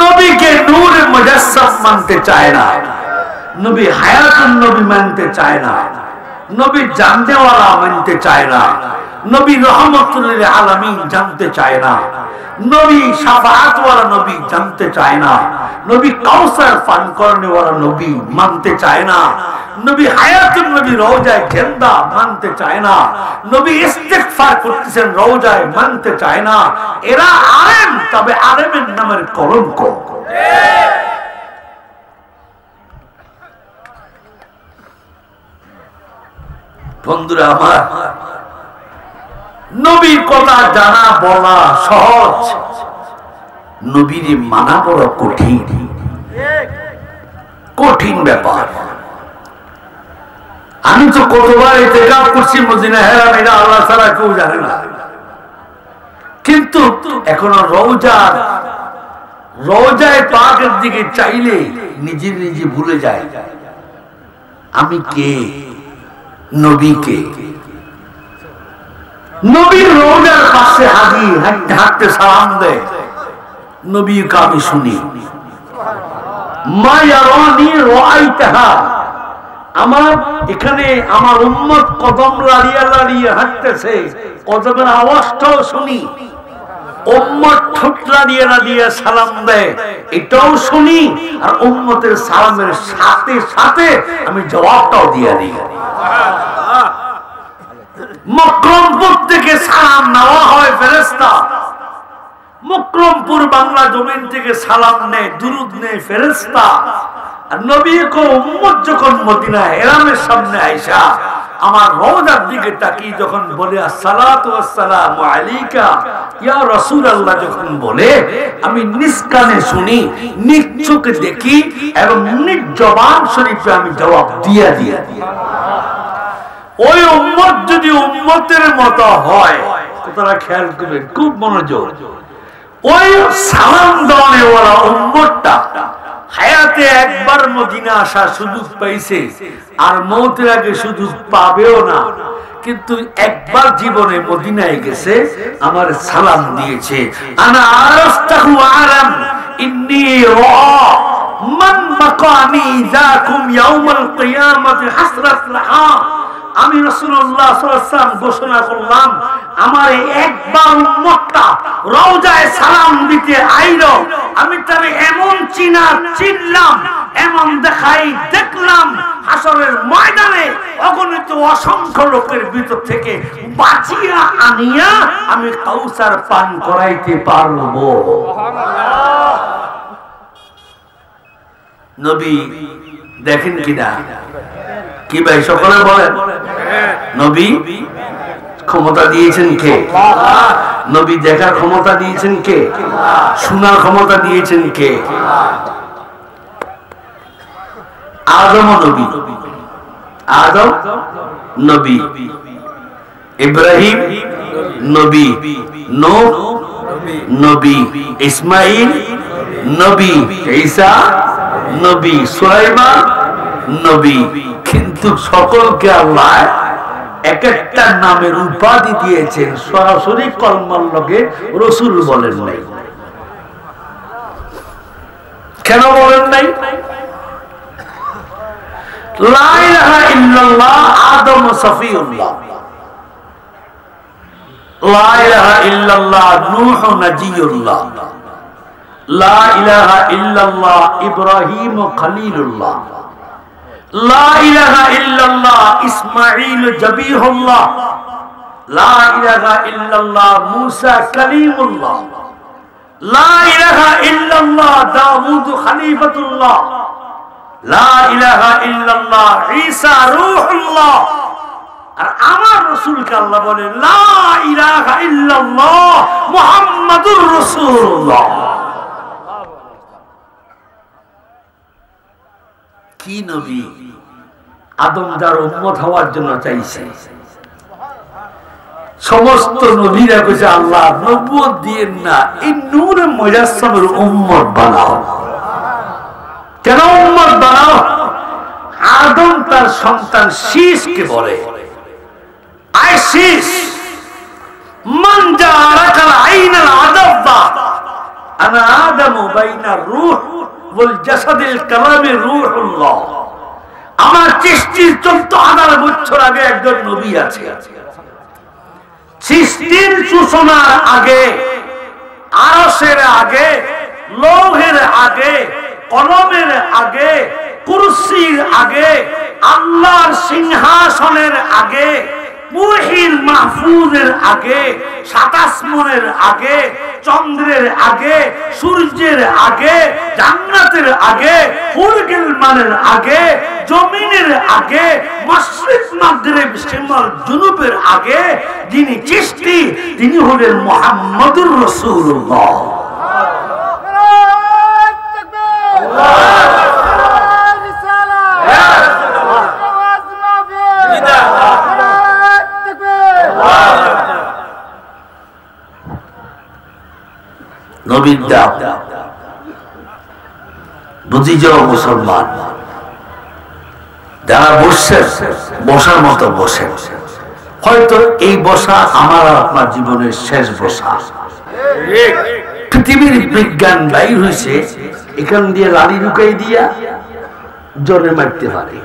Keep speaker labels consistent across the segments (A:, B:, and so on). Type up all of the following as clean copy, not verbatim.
A: নবীকে নূরে মুজাসসাম মানতে চায় না, নবী হায়াতুন নবী মানতে চায় না, নবী জানতেওয়ালা মানতে চায় না, নবী রহমতুল লিল আলামিন জানতে চায় না, নবী শাফাআতওয়ালা নবী জানতে চায় না, নবী কাউসার পান করনেওয়ালা নবী মানতে চায় না, নবী হায়াতুন নবী রওজায়ে জিন্দা মানতে চায় না, নবী ইস্তিগফার করতেছেন রওজায় মানতে চায় না। এরা আলেম, তবে আলেমের নামের কলঙ্ক। বন্ধুরা আমার, নবীর কথা জানা বলা সহজ, নবীর মানা বড় কঠিন, কঠিন ব্যাপার। আমি তো কতবার ইতিকাফ করছি মদিনা হেরাম, এটা আল্লাহ ছাড়া কেউ জানে না, কিন্তু এখনো রওজায়ে পাকের দিকে চাইলে নিজে নিজে ভুলে যায় আমি কে, নবী কে। নবীর রওজার পাশে হাজি হাঁটতে হাঁটতে সালাম দেয়, নবীকে আমি শুনি, মা ইয়ারানি রাআইতাহা, আমার এখানে আমার উম্মত কদম লাড়িয়ে লাড়িয়ে হাঁটতেছে, কদমের আওয়াজটাও শুনি, উম্মত ঠোঁট লাড়িয়ে লাড়িয়ে সালাম দেয় এটাও শুনি, আর উম্মতের সালামের সাথে সাথে আমি জবাবটাও দিয়ে দিই। মকরমপুর থেকে সালাম নেওয়া হয় ফেরেশতা, মকরমপুর বাংলা জমিন থেকে সালাম নেয়, দুরুদ নেয় ফেরেশতা। আর নবী কো উম্মত যখন মদিনা হেরামের সামনে আইসা আমার রওজার দিকে তাকিয়ে যখন বলে আসসালাতু ওয়াসসালামু আলাইকা ইয়া রাসূলুল্লাহ, যখন বলে আমি নিজ কানে শুনি, নিজ চোখে দেখি এবং নিজ জবান শরীফে আমি জবাব দিয়ে দিই। ওই উম্মত যদি উম্মতের মতো হয়, তোরা খেয়াল করবেন খুব মনোযোগ, ওই সালাম দেওয়ানেওয়ালা উম্মতটা হায়াতে একবার মদিনা আসার সুযোগ পাইছে, আর মওতের আগে সুযোগ পাবেও না, কিন্তু একবার জীবনে মদিনায় গেছে, আমার সালাম দিয়েছে। আনা আরাফতাহু আলাম ইন্নী রা মান মাকামি যাকুম ইয়াউমাল কিয়ামাতি হাসরাত লাহা। আমি রাসূলুল্লাহ সাল্লাল্লাহু আলাইহি ওয়াসাল্লাম ঘোষণা করলাম, আমার একবার উম্মতটা রওজায় সালাম দিতে আইলো, আমি তারে এমন চিনলাম, এমন দেখলাম, হাসরের ময়দানে অগণিত অসংখ্য লোকের ভিতর থেকে বাঁচিয়া আনিয়া আমি কাউসার পান করাইতে পারবো। নবী দেখেন কিনা, কি ভাই সকলে বলেন, নবী ক্ষমতা দিয়েছেন কে? নবী দেখার ক্ষমতা দিয়েছেন কে? শোনার ক্ষমতা দিয়েছেন কে? আদম নবী, আদম নবী, ইব্রাহিম নবী, নূহ নবী, ইসমাইল নবী, ঈসা নবী, সুলাইমান নবী। কিন্তু সকলকে আল্লাহ এক একটা নামের উপাধি দিয়েছেন, সরাসরি কলমার লগে রাসূল বলেন নাই। কেন বলেন নাই? লা ইলাহা ইল্লাল্লাহ আদম সফিউল্লাহ, লা ইলাহা ইল্লাল্লাহ নূহ নাজিয়ুল্লাহ, লা ইলাহা ইল্লাল্লাহ ইব্রাহিম খলিলুল্লাহ, লা ইলাহা ইল্লাল্লাহ ইসমাঈল জবিহুল্লাহ, লা ইলাহা ইল্লাল্লাহ মূসা কালিমুল্লাহ, লা ইলাহা ইল্লাল্লাহ দাউদ খলিফাতুল্লাহ, লা ইলাহা ইল্লাল্লাহ ঈসা রূহুল্লাহ। আর আমার রাসূলকে আল্লাহ বলে লা ইলাহা ইল্লাল্লাহ মুহাম্মাদুর রাসূলুল্লাহ। কি নবী আদম যার উম্মত হওয়ার জন্য চাইছে, সমস্ত নবীরা কইছে আল্লাহ নবুয়ত দিয়েন না, এই নূরে মুজাসসামের উম্মত বানাও। কেন উম্মত বানাও? আদম তার সন্তান শীষকে বলে, আয় শীষ মান জারাকাল আইনাল আদাবা, আনা আদামু বাইনা রূহ ওয়াল জাসাদিল কালামে রূহুল্লাহ। আমার সৃষ্টির 14,000 বছর আগে একজন নবী আছে। সৃষ্টির সূচনার আগে, আরশের আগে, লৌহের আগে, কলমের আগে, কুরসির আগে, আল্লাহর সিংহাসনের আগে, মুহিল মাহফুজের আগে, 27 মনের আগে, চন্দ্রের আগে, সূর্যের আগে, জান্নাতের আগে, হুরগিলমানের আগে, জমিনের আগে, মাশরিক মাগরিব শিমাল জুনুবের আগে যিনি সৃষ্টি, তিনি হলেন মুহাম্মদুর রাসূলুল্লাহ। নবীর দাও বুঝি যাও মুসলমান, যারা বসছেন বসার মতো বসেন। হয়তো এই বসা আমার আপনার জীবনের শেষ বসা। পৃথিবীর বিজ্ঞান বাইর হয়েছে এখান দিয়ে লালি ঢুকাই দিয়া জনে মারতে পারে।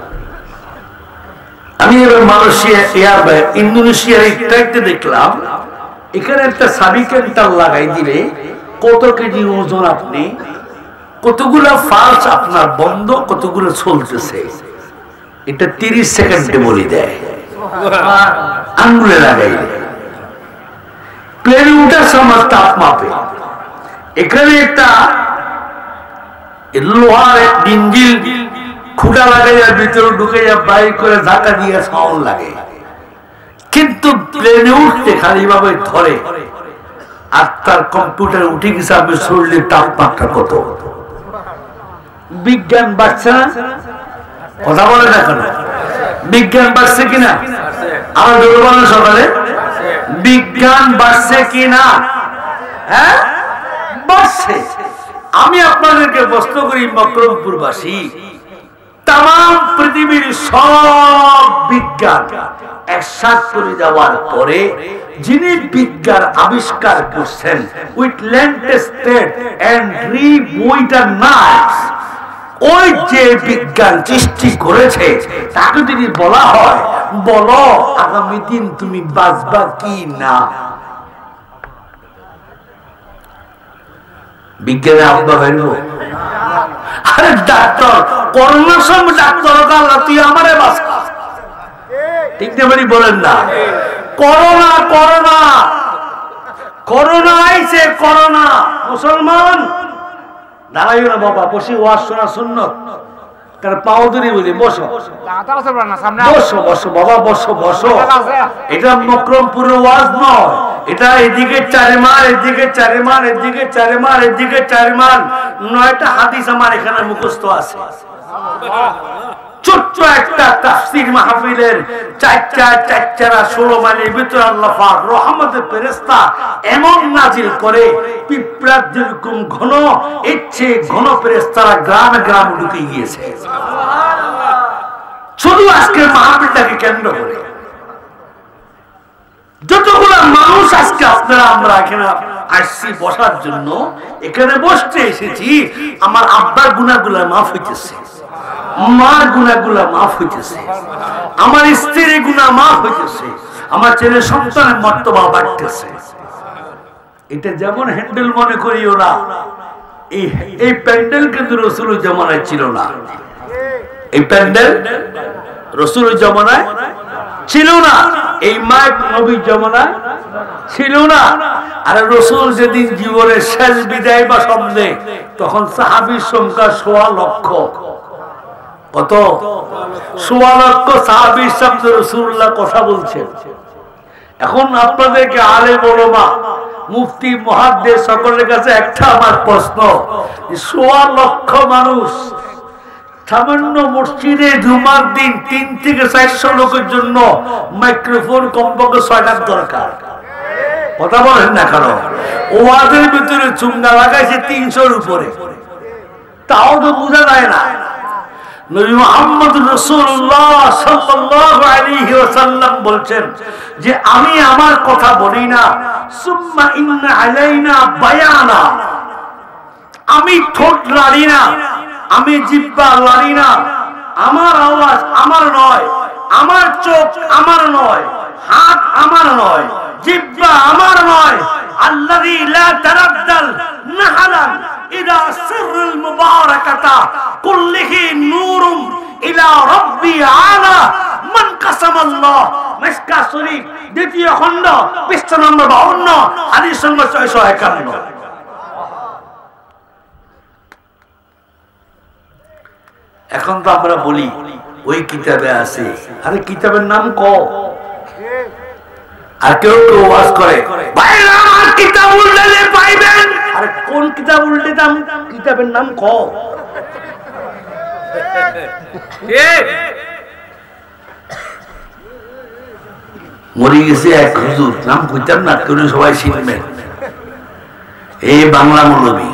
A: আমি এবার মালয়েশিয়া ইন্দোনেশিয়ার একটা দেখলাম, এখানে একটা সাবিকেন্টার লাগাই দিলে কত কেজি ওজন, আপনি কতগুলা ফালস আপনার বন্ধ, কতগুলো চলতেছে, এটা 30 সেকেন্ডে বলে দেয়। আঙ্গুলে লাগাই প্লেনে উঠার সময় তাপ মাপে। এখানে একটা লোহার ডিঞ্জিল খুঁটা লাগাইয়া ভিতরে ঢুকে যা বাইর করে ধাক্কা দিয়ে সাউন্ড লাগে, কিন্তু প্লেনে উঠতে খালি ভাবে ধরে। আর তার কম্পিউটার উঠে গেছে আমি শরীরের তাপমাত্রা কত। বিজ্ঞান বাড়ছে না? কথা বলে না কেন? বিজ্ঞান বাড়ছে কিনা? আমার বলেন সকালে বিজ্ঞান বাড়ছে কিনা? হ্যাঁ বাড়ছে। আমি আপনাদেরকে প্রশ্ন করি, মকরমপুরবাসী, তাম পৃথিবীর সব বিজ্ঞান একসাথে করে যাওয়ার পরে যিনি বিজ্ঞান আবিষ্কার করছেন উইথ লেটেস্টেড এন্ড রিবুইটার নাইটস, ওই যে বিজ্ঞান সৃষ্টি করেছে তাকে যদি বলা হয় বলো আগামী দিন তুমি বাঁচবা কি না, বিজ্ঞানে আপনার ভাইব। আরে ডাক্তার করোনার সময় ডাক্তার আল্লাহ তুই আমারে বাঁচা, ঠিক না বলি বলেন না? করোনা করোনা করোনা আইছে, করোনা। মুসলমান দাঁড়াইও না বাবা, বসে ওয়াজ শোনা সুন্নত, কারণ পাও ধরে বলি বসো বসো বসো বাবা বসো বসো। এটা মকরমপুরের ওয়াজ নয়, এটা এদিকে 4 মার, এদিকে 4 মার, এদিকে 4 মার, এদিকে 4 মার। 9টা হাদিস আমার এখানে মুখস্থ আছে। ছোট্ট একটা তাফসীর মাহফিলের 4 মাইলের ভিতরে আল্লাহ পাক রহমতের ফেরেশতা এমন নাজিল করে, পিঁপড়ার যেরকম ঘন, এর চেয়ে ঘন ফেরেশতারা গ্রামে গ্রামে ঢুকে গিয়েছে। শুধু আজকের মাহফিলটাকে কেন্দ্র করে যতগুলো মানুষ আজকে আপনারা আমরা এখানে আসছি বসার জন্য, এখানে বসতে এসেছি, আমার আব্বার গুনাহগুলো মাফ হইতেছে, মার গুনাহগুলো মাফ হইতেছে, আমার স্ত্রীর গুনাহ মাফ হইতেছে, আমার ছেলে সন্তানের মর্তবা বাড়তেছে। এটা যেমন হ্যান্ডেল মনে করিও না, এই প্যান্ডেল কিন্তু রাসূলের জামানায় ছিল না। এই প্যান্ডেল রাসূলের জামানায় ছিল না, এই মাইক নবীর জামানায় ছিল না। আর রাসূল যেদিন জীবনের শেষ বিদায় বা শব্দে, তখন সাহাবীর সংখ্যা 1.25 লক্ষ। কত? 1.25 লক্ষ সাহাবীর সাথে রাসূলুল্লাহ কথা বলছেন। এখন আপনাদেরকে আলেম ওলামা মুফতি মুহাদ্দিস সকলের কাছে একটা আমার প্রশ্ন, 1.25 লক্ষ মানুষ সামান্য মসজিদে জুমার দিন 3 থেকে 400 লোকের জন্য মাইক্রোফোন কমপক্ষে 6টা দরকার। কথা বলেন না কেন? ওয়াজের ভিতরে চুঙ্গা লাগাইছে 300-র উপরে, তাও তো বোঝা যায় না। নবী মুহাম্মদ রাসূলুল্লাহ সাল্লাল্লাহু আলাইহি ওয়াসাল্লাম বলছেন যে আমি আমার কথা বলি না, সুম্মা ইন্না আলাইনা বায়ানা, আমি ঠোঁট লাড়ি না, আমি জিহ্বা লাড়ি না, আমার আওয়াজ আমার নয়, আমার চোখ আমার নয়, হাত আমার নয়, জিহ্বা আমার নয়। আল্লাযী লা তারাদ্দাল নাহরান ইলা সিররিল মুবারাকাতা কুল্লিহি নূরুন ইলা রাব্বি আলা মান কাসামাল্লাহ। মিশকাত শরীফ দ্বিতীয় খণ্ড পৃষ্ঠা নম্বর 52, হাদিস নম্বর 651। এখন তো আমরা বলি ওই কিতাবে আছে, আরে কিতাবের নাম ক। আর কেউ কেউ ওয়াজ করে ভাইরা আমার কিতাব উল্টালে পাইবেন, আরে কোন কিতাব উল্টে দাম, কিতাবের নাম ক। মরে গেছে এক হুজুর, নাম কইতাম না, কেউ সবাই চিনবেন, এই বাংলা মৌলবী।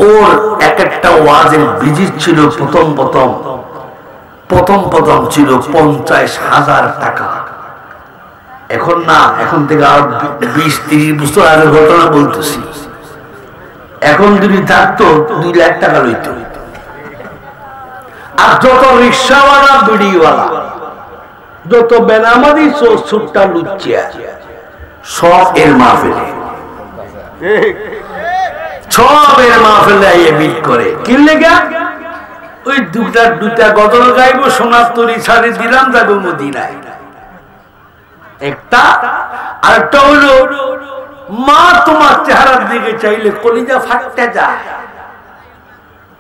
A: ওর এক একটা ওয়াজের ভিজিট ছিল প্রথম ছিল 50,000 টাকা। এখন না, এখন থেকে আর 20-30 বছর আগের ঘটনা বলতেছি। এখন যদি থাকতো 2 লাখ টাকা লইত। আর যত রিক্সাওয়ালা, বিড়িওয়ালা, যত বেনামাজি সুট্টা লুচ্চিয়া, সব এর মাহফিলে, সব এর মাহফিলে আইয়ে বিট করে। কি লেগা? ওই দুটা গজল গাইবো, সোনার তরি ছাড়ি দিলাম, যাবো মদিনায়। একটা আরেকটা হলো মা তোমার চেহারার দিকে চাইলে কলিজা ফাটতে যায়।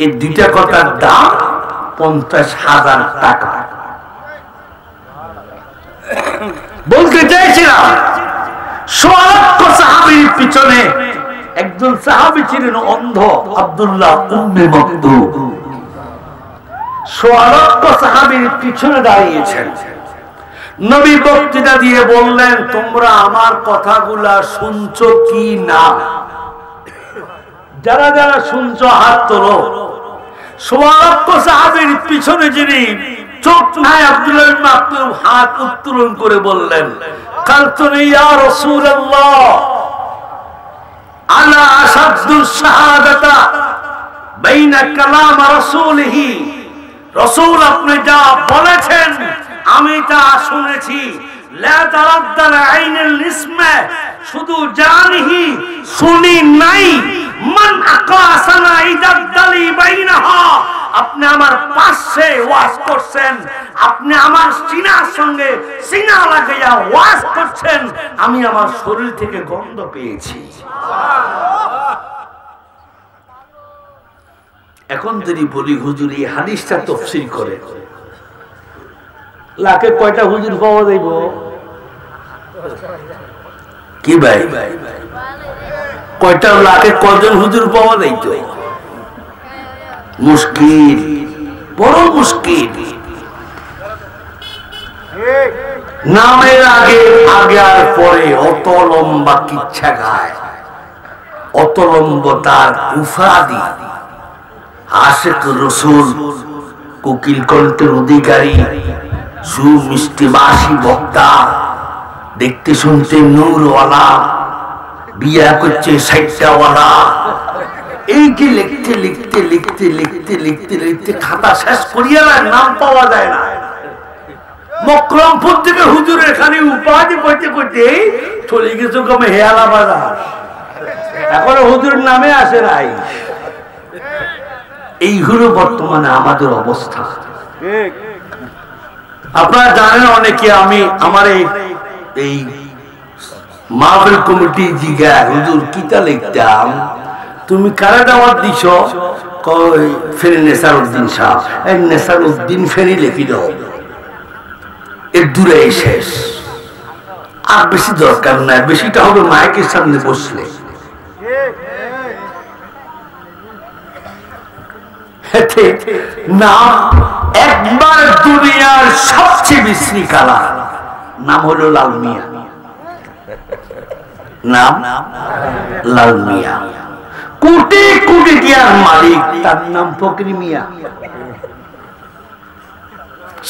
A: এই দুইটা কথার দাম 50,000 টাকা। বলতে চাইছিলাম 100 সাহাবীর পিছনে একজন সাহাবী ছিলেন অন্ধ, আব্দুল্লাহ উম্মে মাকতুম। 100 সাহাবীর পিছনে দাঁড়িয়েছেন। নবী বক্তৃতা দিয়ে বললেন, তোমরা আমার কথাগুলা শুনছো কি না? যারা যারা শুনছো হাত তোলো। 100 সাহাবীর পিছনে যিনি চোখ নাই, আব্দুল্লাহ ইবনে মাকতুম হাত উত্তোলন করে বললেন, কালতুনি ইয়া রাসূলুল্লাহ আলা আশাদ্দু শাহাদাতা বাইনা কালাম রাসূলিহি। রাসূল আপনি যা বলেছেন আমি তা শুনেছি। লা তারাদ্দাল আইনুল ইসমা, শুধু জানিহি শুনি নাই। মান আকাসানা ইদাদ্দালি বাইনাহা, আপনি আমার পাশে ওয়াজ করছেন, আপনি আমার সিনার সঙ্গে সিনা লাগাইয়া ওয়াজ করছেন, আমি আমার শরীর থেকে গন্ধ পেয়েছি। এখন যদি বলি হুজুর এই হাদিসটা তাফসীর করে, লাখে কয়টা হুজুর পাওয়া যাইব? কি ভাই, কয়টা লাখে কয়জন হুজুর পাওয়া যাইত? মুশকিল, বড় মুশকিল। নামের আগে আগে আর পরে অত লম্বা কিচ্ছা গায়, অত লম্বা তার উফাদি। আশিক রসুল, কোকিল কণ্ঠের অধিকারী, সুমিষ্টি বাসী বক্তা, দেখতে শুনতে নূরওয়ালা, বিয়া করছে 60টাওয়ালা। এই যে লিখতে লিখতে লিখতে লিখতে লিখতে লিখতে খাতা শেষ করিয়া নাম পাওয়া যায় না। মকরমপুর থেকে হুজুরের খালি উপাধি করতে করতে চলে গেছে কমে হেয়ালা বাজার, এখনো হুজুরের নামে আসে নাই। এই হলো বর্তমানে আমাদের অবস্থা। আপনারা জানেন অনেকে, আমি আমার এই মাহফিল কমিটি জিগা, হুজুর কিতা লিখতাম, তুমি কারা দাওয়াত দিছ? কই ফেরি নেসারউদ্দিন সাহেব। এই নেসারউদ্দিন ফেরি লিখি দাও, এর দূরে শেষ, আর বেশি দরকার নাই। বেশিটা হবে মাইকের সামনে বসলে। নাম একবার দুনিয়ার সবচেয়ে বিশ্রী কালার, নাম হলো লাল মিয়া। নাম লাল মিয়া, কোটি কোটি টিয়ার মালিক, তার নাম ফকির মিয়া।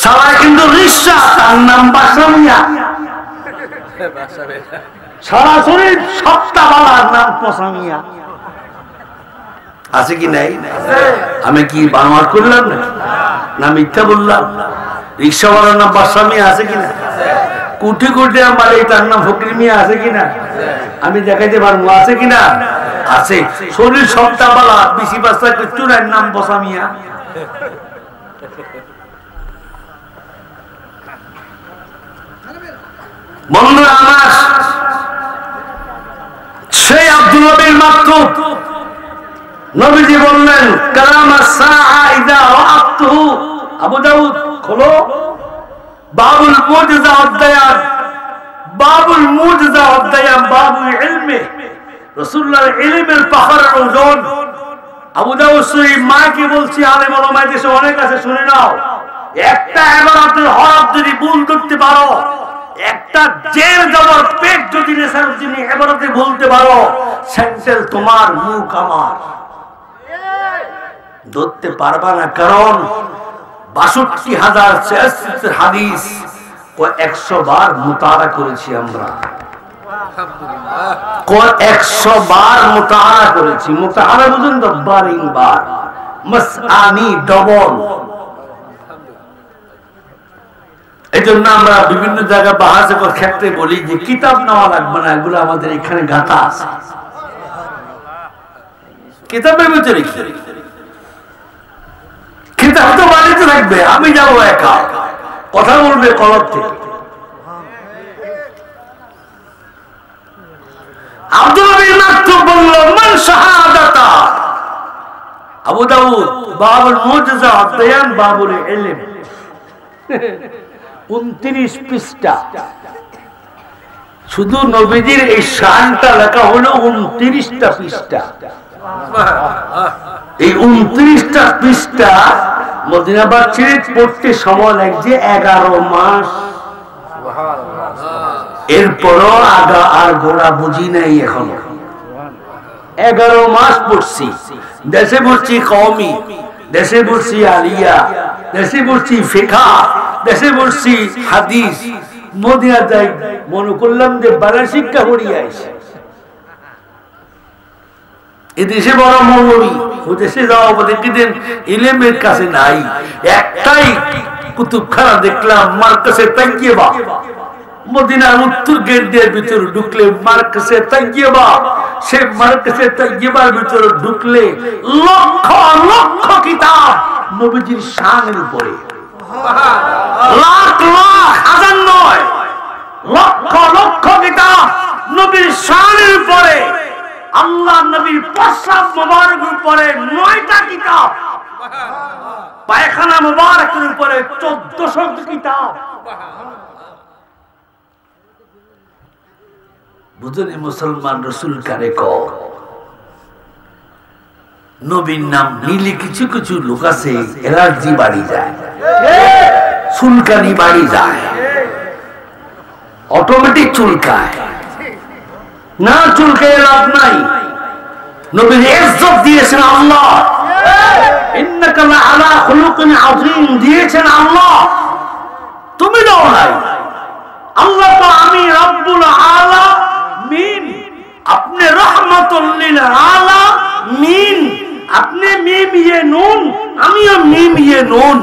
A: সারা কিন্তু রিক্সা, তার নাম বাসা মিয়া। সরাসরি সপ্তাহওয়ালার নাম পশা মিয়া। আছে কি নাই? আমি কি বানোয়ার করলাম না মিথ্যা বললাম? রিক্সাওয়ালার নাম বাদশা মিয়া আছে কিনা? কোটি কোটি মালিক তার নাম ফকির মিয়া আছে কিনা? আমি দেখাইতে পারবো আছে কিনা? আছে। শরীর সপ্তাহবেলা বেশি বাচ্চা চুরার নাম বসা মিয়া। বন্ধুরা আমার, সেই আব্দুল্লাহ বিন মাকতুম নবীজি বললেন কালামা সাআ ইযা ওয়াক্তুহু। আবু দাউদ খোলো, বাবুল মুজিজা অধ্যায়, বাবুল মুজিজা অধ্যায়, বাবুল ইলমে, রাসূলুল্লাহর ইলমের পাহাড়ের ওজন। আবু দাউদ সহি মাকে বলছি, আলেম ওলামা দেশে অনেক আছে, শুনে নাও। একটা ইবারতের হরফ যদি ভুল করতে পারো, একটা জের জবর পেট যদি নেসার জন্য ইবারতে বলতে পারো, সেন্টেল তোমার, মুখ আমার, ধরতে পারবা না। কারণ ৬২,০০০ হাদিস ও ১০০ বার মুতালা করেছি আমরা, ১০০ বার মুতালা করেছি। মুতালা বুঝুন তো, বারিংবার, মাসআনি ডবল। এই জন্য আমরা বিভিন্ন জায়গায় বাহাসের ক্ষেত্রে বলি যে কিতাব নেওয়া লাগবে না, এগুলো আমাদের এখানে গাঁথা আছে কিতাবের ভিতরে। কিতাব তো বাড়িতে থাকবে, আমি যাবো একা, কথা বলবে কলব থেকে। আব্দুল্লাহ বিন মাকতুম বলল মান শাহাদাতা। আবু দাউদ বাবুল মুজিজা অধ্যায়, বাবুল ইলম, ২৯ পৃষ্ঠা। শুধু নবীজির এই শানটা লেখা হলো ২৯টা পৃষ্ঠা। এই ২৯টা পৃষ্ঠা মদিনাবাদ ছেড়ে পড়তে সময় লাগছে ১১ মাস। এরপরও আগা আর গোড়া বুঝি নাই এখনো। ১১ মাস পড়ছি, দেশে পড়ছি কওমি, দেশে পড়ছি আলিয়া, দেশে পড়ছি ফিকহ, দেশে পড়ছি হাদিস। মদিনা যাই মনে করলাম যে বাংলা শিক্ষা পড়িয়ে আসে। এদেশে বড় মৌলবী, ও দেশে যাওয়া দেখতেন ইলমের কাছে নাই। একটাই কুতুবখানা দেখলাম, মার্কাসে তাইয়্যিবা। মদিনার উত্তর গেট দিয়ে ভিতরে ঢুকলে মার্কাসে তাইয়্যিবা, সে মার্কাসে তাইয়্যিবার ভিতরে ঢুকলে লক্ষ লক্ষ কিতাব নবীজির শানের উপরে, লাখ লাখ, হাজার নয়, লক্ষ লক্ষ কিতাব নবীর শানের উপরে। আল্লাহ নবীর প্রস্রাব মুবারকের উপরে ৯টা কিতাব, পায়খানা মুবারকের উপরে ১৪০০ কিতাব। বুঝলেন মুসলমান, রসুল কারে কও। নবীর নাম নিলে কিছু কিছু লোক আছে এলার্জি বাড়ি যায়, চুলকানি বাড়ি যায়, অটোমেটিক চুলকায় না, চুলকায় লাভ নাই। নবীর ইজ্জত দিয়েছেন আল্লাহ, ইন্নাকা লাআলা খুলুকিন আযীম দিয়েছেন আল্লাহ, তুমি দাও নাই। আল্লাহ তো আমি রব্বুল আলামিন, আপনি রহমাতুল লিল আলামিন, আপনি মিম ইয়ে নুন, আমিও মিম ইয়ে নুন,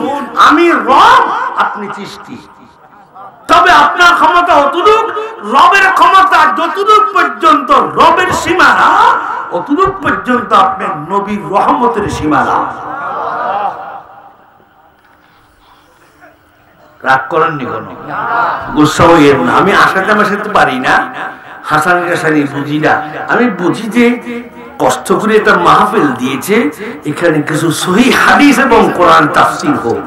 A: আমি রব, আপনি সৃষ্টি। তবে আপনার ক্ষমতা অতটুক, রবের ক্ষমতা যতটুক পর্যন্ত রবের সীমানা, অতটুক পর্যন্ত আপনার নবীর রহমতের সীমানা। রাগ করেননি কোনো, গুসা হইয়েন না। আমি আসাতে মাসাতে পারি না, হাসান কাসানি বুঝি না। আমি বুঝি যে কষ্ট করে একটা মাহফিল দিয়েছে, এখানে কিছু সহিহ হাদিস এবং কোরআন তাফসীর হোক।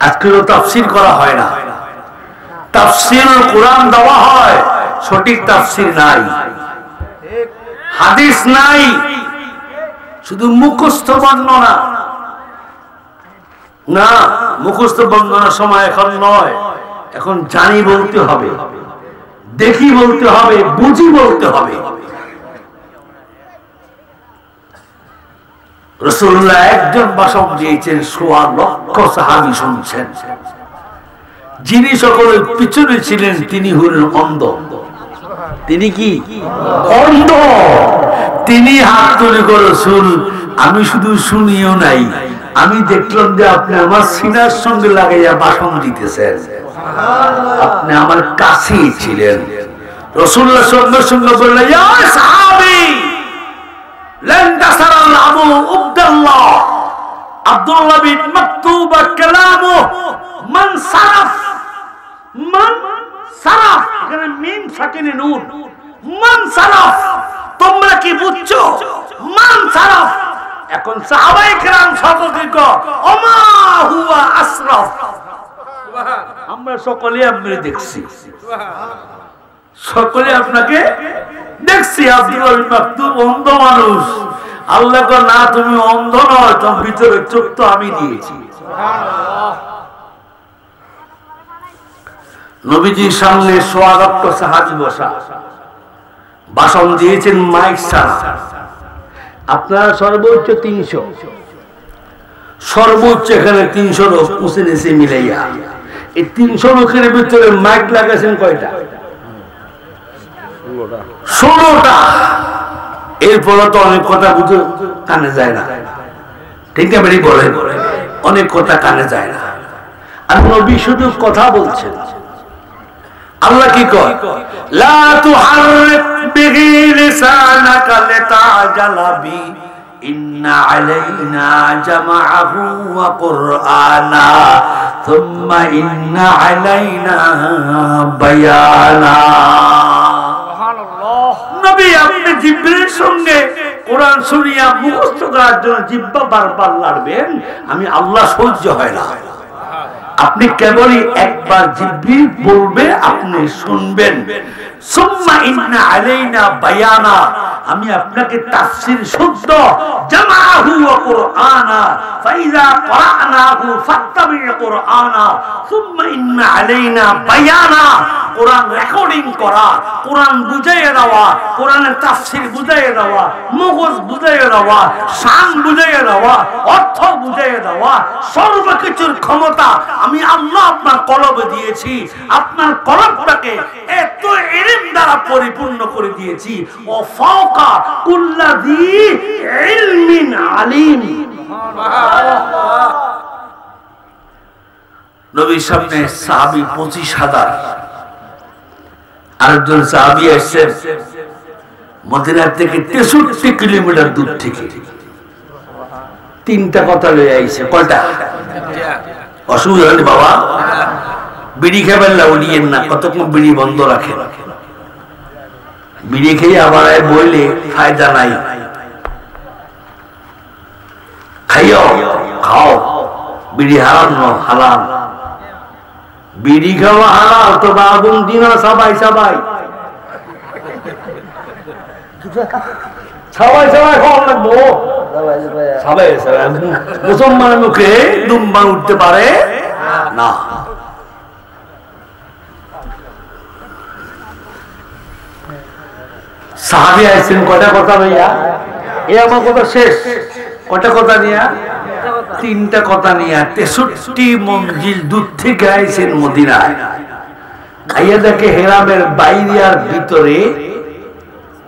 A: আজকেও তাফসীর করা হয় না, তাফসীর কোরআন দেওয়া হয়, সঠিক তাফসীর নাই, হাদিস নাই, শুধু মুখস্থ বর্ণনা। না, মুখস্থ বর্ণনার সময় এখন নয়, এখন জানি বলতে হবে, দেখি বলতে হবে, বুঝি বলতে হবে। রাসূলুল্লাহ একজন ভাষণ দিয়েছেন, ১৬ লক্ষ সাহাবী শুনছেন। যিনি সকলের পিছনে ছিলেন তিনি হলেন অন্ধ। তিনি কি? অন্ধ। তিনি হাত তুলে করে রাসূল আমি শুধু শুনিও নাই, আমি দেখলাম যে আপনি আমার সিনার সঙ্গে লাগাইয়া ভাষণ দিতেছেন, আপনি আমার কাছেই ছিলেন। রাসূলুল্লাহ সঙ্গে সঙ্গে বললেন, ইয়া সাহাবী লান তাসারাল আবু আব্দুল্লাহ আব্দুল্লাহ বিন মাকতুব কালামু মান সারাফ, মান সারাফ, এখানে মিম সাকিনে নুন, মান সারাফ, তোমরা কি বুঝছো মান সারাফ? এখন সাহাবায়ে কেরাম সতর্ক, ওমা হুয়া আসরাফ, আমরা সকলে আপনি দেখছি, সকলে আপনাকে দেখছি। আব্দুল্লাহ বিন মাকতুম অন্ধ মানুষ, আল্লাহ কো না তুমি অন্ধ নয়, তোমার ভিতরে চোখ তো আমি দিয়েছি। নবীজির সামনে সোয়াগত সাহাবী বসা, ভাষণ দিয়েছেন মাইক ছাড়া। আপনারা সর্বোচ্চ 300, সর্বোচ্চ এখানে 300 লোক উঁচে নিচে মিলাইয়া, এই 300 লোকের ভিতরে মাইক লাগাইছেন কয়টা? 16টা। এরপরে তো অনেক কথা বুঝে কানে যায় না, ঠিক না? বেরি বলে অনেক কথা কানে যায় না, আর নবী শুধু কথা বলছেন। আল্লাহ কি কয়, লা তুহাররিক বিহি লিসানাকা লিতাজালা বি ইন্না আলাইনা জামাআহু ওয়া কুরআনা সুম্মা ইন্না আলাইনা বায়ানা। সুবহানাল্লাহ। নবী আপনি জিবরিলের সঙ্গে কোরআন শুনিয়া মুখস্থ করার জন্য জিহ্বা বারবার লাড়বেন, আমি আল্লাহ সহ্য হয় না। আপনি কেবলই একবার জিবরিল বলবে, আপনি শুনবেন। সুম্মা ইন্না আলাইনা বায়ানা, আমি আপনাকে তাফসীর শুদ্ধ জামাহু ওয়া কুরআনা ফাইযা ক্রানাহু ফাত্তাবি কুরআনা সুম্মা ইন্না আলাইনা বায়ানা, কোরআন রেকর্ডিং করা, কোরআন বুঝাইয়ে দেওয়া, কোরআনের তাফসীর বুঝাইয়ে দেওয়া, মগজ বুঝাইয়ে দেওয়া, শান বুঝাইয়ে দেওয়া, অর্থ বুঝাইয়ে দেওয়া, সর্বকিছুর ক্ষমতা আমি আল্লাহ আপনার কলবে দিয়েছি। আপনার কলবটাকে এত ইলম দ্বারা পরিপূর্ণ করে দিয়েছি। ও ফাওকা কুল্লাযী ইলমিন আলিম। সুবহানাল্লাহ। নবীর সামনে সাহাবী 25,000, আরেকজন সাহাবী আসছেন মদিনা থেকে 63 কিলোমিটার দূর থেকে, 3টা কথা লয়ে আইছে। কয়টা? অসুবিধা হলে বাবা বিড়ি খাবেন না, উড়িয়েন না, কতক্ষণ বিড়ি বন্ধ রাখেন। বিড়ি খেয়ে আবার বইলে ফায়দা নাই, খাইও খাও, বিড়ি হারাম নয়, হালাল। বিড়ি খাওয়া হালাল তো বাগুন দিন সবাই সবাই সবাই সবাই খাওয়া লাগবো, সবাই সবাই মুসলমানের মুখে দুম্বা উঠতে পারে না। সাহাবী আইছেন কয়টা কথা ভাইয়া? এই আমার কথা শেষ। কয়টা কথা নিয়া? 3টা কথা নিয়া 63 মঞ্জিল দূর থেকে আইছেন মদিনায়। আইয়া দেখে হেরামের বাইরে আর ভিতরে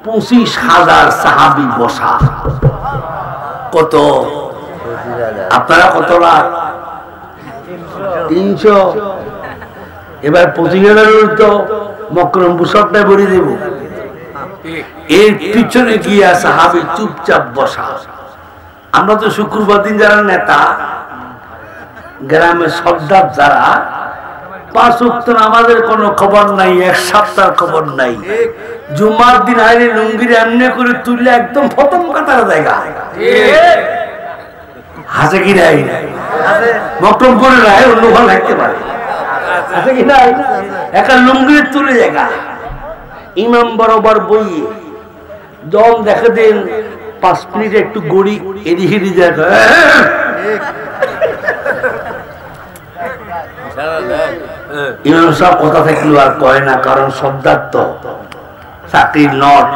A: 25,000 সাহাবী বসা। কত? আপনারা কত লাখ? 300। এবার 25,000 তো মকরমপুর সবটাই ভরে দেব। এর পিছনে গিয়া সাহাবী চুপচাপ বসা। আমরা তো শুক্রবার দিন যারা নেতা, গ্রামের সর্দার যারা, 5 ওয়াক্ত নামাজের কোনো খবর নাই, 1 সপ্তাহের খবর নাই। জুমার দিন আইলে লুঙ্গির এমনি করে তুললে একদম প্রথম কাতার জায়গা হাসে কি নাই? মকরমপুরে নাই, অন্য ভালো লাগতে পারে, আছে কি নাই? একটা লুঙ্গির তুলে জায়গা ইমাম বরাবর বইয়ে দম দেখে দেন 5 মিনিট একটু গড়ি এদিকে জায়গা ইমাম সাহেব কথা থাকলেও আর কয় না, কারণ সর্দার তো চাকরির নট,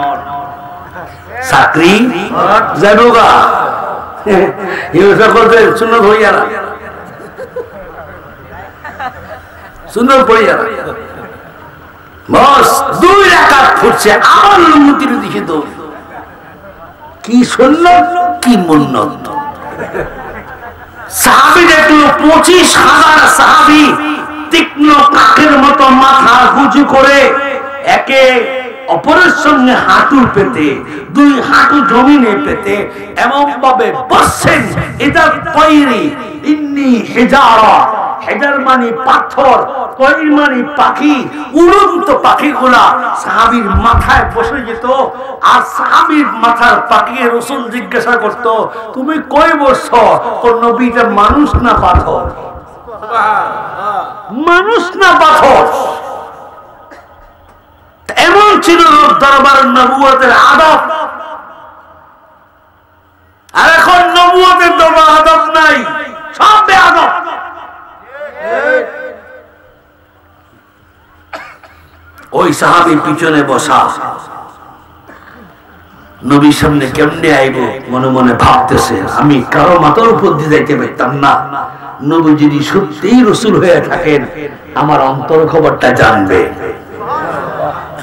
A: চাকরি যাবো গা ইমাম সাহেব করতে সুন্নত হইয়া না, সুন্নত পড়িয়া না। বস 2 রাকাত ফুটছে, আবার লুঙ্গির দিকে দৌড়, কি সুন্নত কি মুন্নত। সাহাবী দেখলো 25,000 সাহাবী তীক্ষ্ণ কাকের মতো মাথা গুজু করে একে অপরের সঙ্গে হাঁটু পেতে, দুই হাঁটু জমিনে পেতে এমন ভাবে বসছেন। এটা তৈরি ইন্নি হেজারা, হেজার মানে পাথর, তৈরি মানে পাখি। উড়ন্ত পাখিগুলা সাহাবীর মাথায় বসে যেত। আর সাহাবীর মাথার পাখিকে রাসূল জিজ্ঞাসা করত, তুমি কই বসছো? নবীটা মানুষ না পাথর? মানুষ না পাথর? এমন ছিল দরবার নবুয়তের আদব। আর এখন নবুয়তের দরবার আদব নাই, সব বেআদব। ওই সাহাবী পিছনে বসা, নবীর সামনে কেমনে আইব মনে মনে ভাবতেছে। আমি কারো মাথার উপর দিয়ে যাইতে পারতাম না। নবী যদি সত্যিই রাসূল হয়ে থাকেন, আমার অন্তর খবরটা জানবে,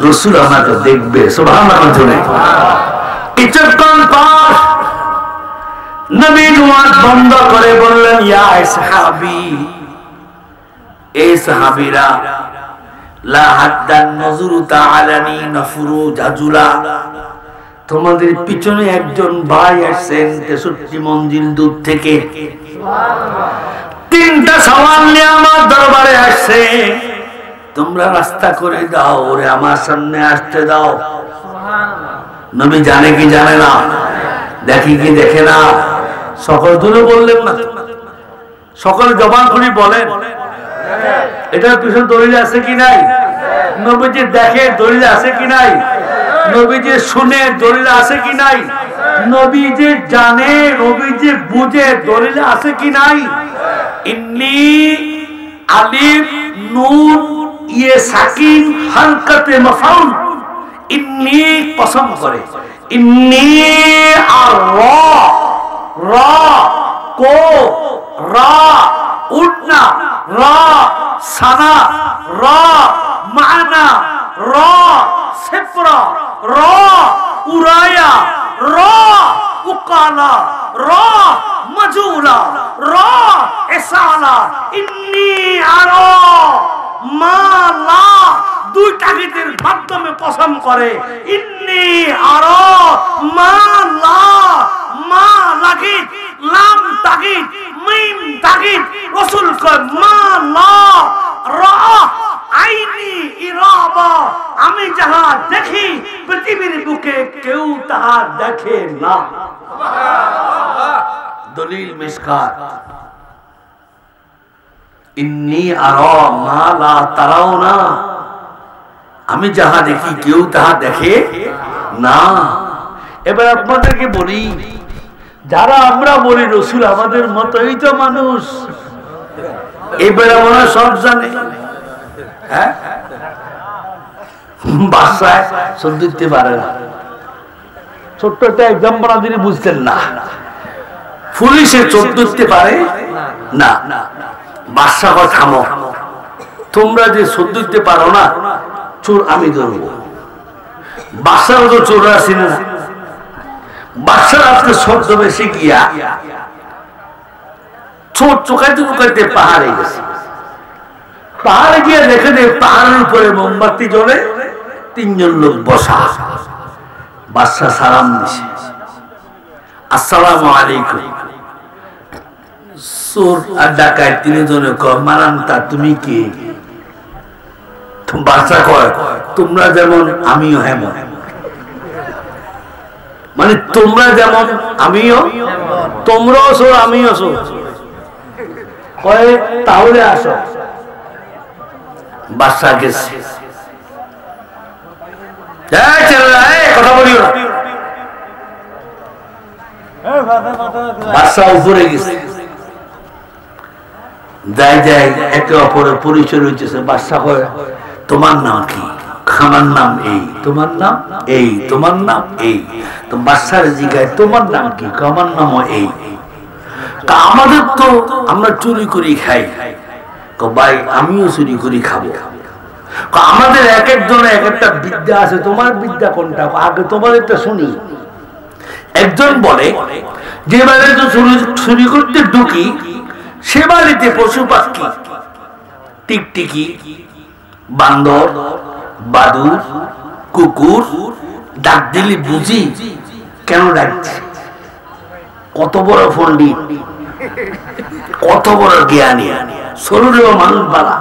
A: রাসূল আমাকে দেখবে। সুবহানাল্লাহ। কিছুক্ষণ পর নবী ওয়াজ বন্ধ করে বললেন, ইয়া সাহাবী, এই সাহাবীরা, লা হাদ্দান নজরু তাআলানি নফরু জাজুলা, তোমাদের পিছনে একজন ভাই আসছেন 63 মঞ্জিল দূর থেকে। তিনটা সওয়াল নিয়ে আমার দরবারে আসছে, তোমরা রাস্তা করে দাও, ওরে আমার সামনে আসতে দাও। নবী জানে কি জানে না, দেখি কি দেখে না? সকল দূরে বললেন না, সকল জবান খুলি বলেন। এটার পিছনে দলিল আছে কি নাই? নবীজি দেখে দলিল আছে কি নাই? নবীজি শুনে দলিল আছে কি নাই? নবীজি জানে, নবীজি বুঝে দলিল আছে কি নাই? ইন্নি আলিফ নূন ये साकिन हरकत मफऊल, इन्नी पसंद करे, इन्नी और रा को रा उठना, रा सना, रा माना, रा सिफरा, रा उराया, रा उकाला, रा मजूला, रा इसाला, इन्नी आरा মালা দুই তাগিদের মাধ্যমে পছন্দ করে। ইন্নী আরা মালা, মা লাগিদ, লাম তাগিদ, মিম তাগিদ। রাসূল কয় মালা রা আইনি ইরাবা, আমি যাহা দেখি পৃথিবীর বুকে কেউ তাহা দেখে না। দলিল মিশকাত, ইন্নী আরা মা লা তারাউনা, আমি যাহা দেখি কেউ তাহা দেখে না। এবার আপনাদেরকে বলি, যারা আমরা বলি রাসূল আমাদের মতই তো মানুষ, এবার আমরা সব জানে। হ্যাঁ, বাসায় সব দিতে পারে না। ছোট্ট একটা এক্সাম্পল আপনি বুঝতেন না, পুলিশে চোখ ধরতে পারে না। বাদশা কয় থামো, তোমরা যে চোখ ধরতে পারো না, চোর আমি ধরবো। বাদশার তো চোর আছে না, বাদশার আজকে শব্দ বেশি গিয়া চোর চোখাইতে চোখাইতে পাহাড়ে গেছে। পাহাড়ে গিয়ে দেখে দে পাহাড়ের উপরে মোমবাতি জ্বলে, তিনজন লোক বসা। বাদশা সালাম দিছে, আসসালামু আলাইকুম। চোর আর ডাকায় তিনজনে কয়, মারান্তা তুমি কি? বাদশা কয়, তোমরা যেমন আমিও হেমন, মানে তোমরা যেমন আমিও, তোমরাও চোর আমিও চোর। কয় তাহলে আসো। বাদশা গেছে, কথা বলিও না। বাদশা উপরে গেছে, যাই যাই একে অপরের পরিচয় হইতেছে। বাদশা কয়, তোমার নাম কি? আমার নাম এই। তোমার নাম এই? তোমার নাম এই। তো বাদশার জিজ্ঞাসা, তোমার নাম কি? আমার নাম এই। আমাদের তো আমরা চুরি করি খাই। ভাই আমিও চুরি করি খাবো। আমাদের এক একজনের এক একটা বিদ্যা আছে, তোমার বিদ্যা কোনটা? আগে তোমার একটা শুনি। একজন বলে যে বাড়িতে চুরি করতে ঢুকি সে বাড়িতে পশু পাখি টিকটিকি বান্দর বাদুর কুকুর ডাক দিলে বুঝি কেন ডাকছে কত বড় পণ্ডিত কত বড় জ্ঞানী শরীরেও মানুষ বালা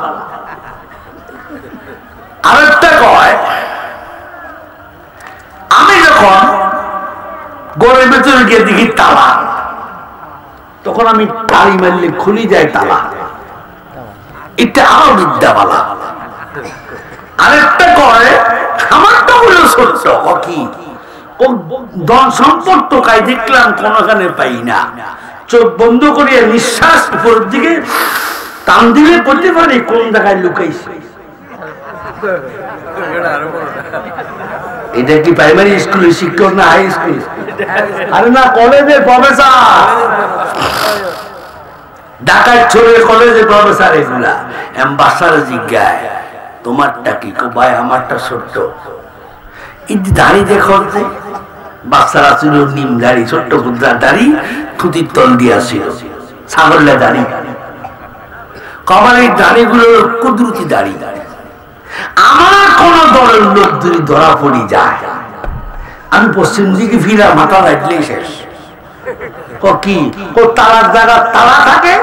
A: আরেকটা কয় আমি যখন ঘরের ভেতরে গিয়ে দেখি তালা তখন আমি তালি মারলে খুলি যায় তালা এটা আরো বিদ্যাবালা আরেকটা কয় আমার তো হলো সত্য কি ধন সম্পদ টোকাই দেখলাম কোনখানে পাই না চোখ বন্ধ করিয়া নিঃশ্বাস উপরের দিকে টান দিলে করতে পারি কোন জায়গায় লুকাইছে এটা কি প্রাইমারি স্কুলের শিক্ষক না হাই স্কুল আরে না কলেজের প্রফেসর ঢাকায় ছোড়ে কলেজের প্রফেসর এগুলা বাচ্চারা জিজ্ঞায় তোমারটা কি ভাই আমারটা ছোট্ট এই দাড়ি দেখো বাচ্চারা ছিল নিম দাড়ি ছোট্ট কুদ্রার দাড়ি থুতির তল দিয়া ছিল ছাগলের দাড়ি কবার এই দাড়িগুলো কুদরতি দাড়ি আমার কোন দলের লোক যদি ধরা পড়ি যায় আমি পশ্চিম দিকে ফিরা মাথা রাখলেই শেষ কি ও তালার জায়গা তালা থাকে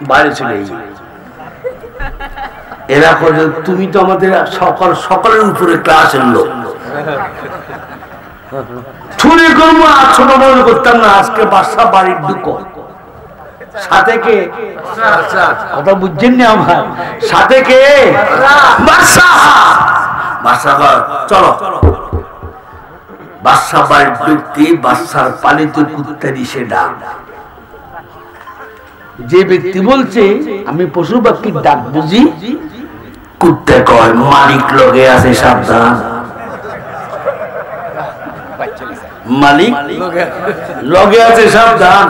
A: বাইরে চলে যায় এরা করে তুমি তো আমাদের সকালের উপরে ক্লাসের লোক চুরি করবো আর ছোট বড় করতাম না আজকে বাসা বাড়ির ঢুকো সাথে কে কথা বুঝছেন না আমার সাথে কে বাদশা চলো বাদশা বাড়ির ঢুকতে বাদশার পালিত কুত্তারি সে ডাক যে ব্যক্তি বলছে আমি পশু পাখির ডাক বুঝি কুত্তে কয় মালিক লগে আছে সাবধান মালিক লগে আছে সাবধান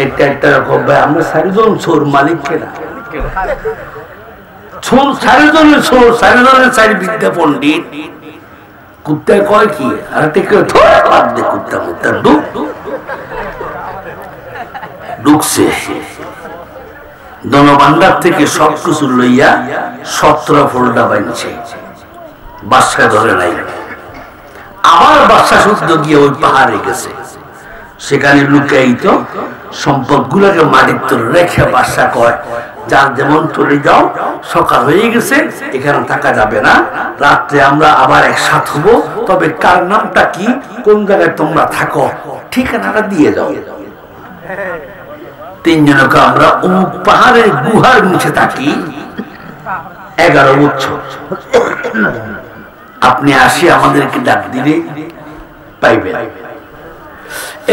A: একটা একটা রকম ভাই আমরা চারিজন চোর মালিক কেনা চোর চারিজনের চোর চারিজনের চারি বিদ্যা পণ্ডিত কুত্তায় কয় কি আর কুত্তা কুত্তা ঢুকছে ধনভান্ডার থেকে সবকিছু লইয়া 17 ফোল্ডা বানছে বাদশা ধরে নাই আবার বাদশা শুদ্ধ গিয়ে ওই পাহাড়ে গেছে সেখানে লুকায়িত সম্পদ গুলাকে মাটির তলে রেখে বাদশা কয় যার যেমন চলে যাও সকাল হয়ে গেছে এখানে থাকা যাবে না রাত্রে আমরা আবার একসাথে হবো তবে কার নামটা কি কোন জায়গায় তোমরা থাকো ঠিকানাটা দিয়ে যাও তিনজনকে আমরা অমুক পাহাড়ের গুহার নিচে থাকি 11 বছর আপনি আসি আমাদেরকে ডাক দিলে পাইবেন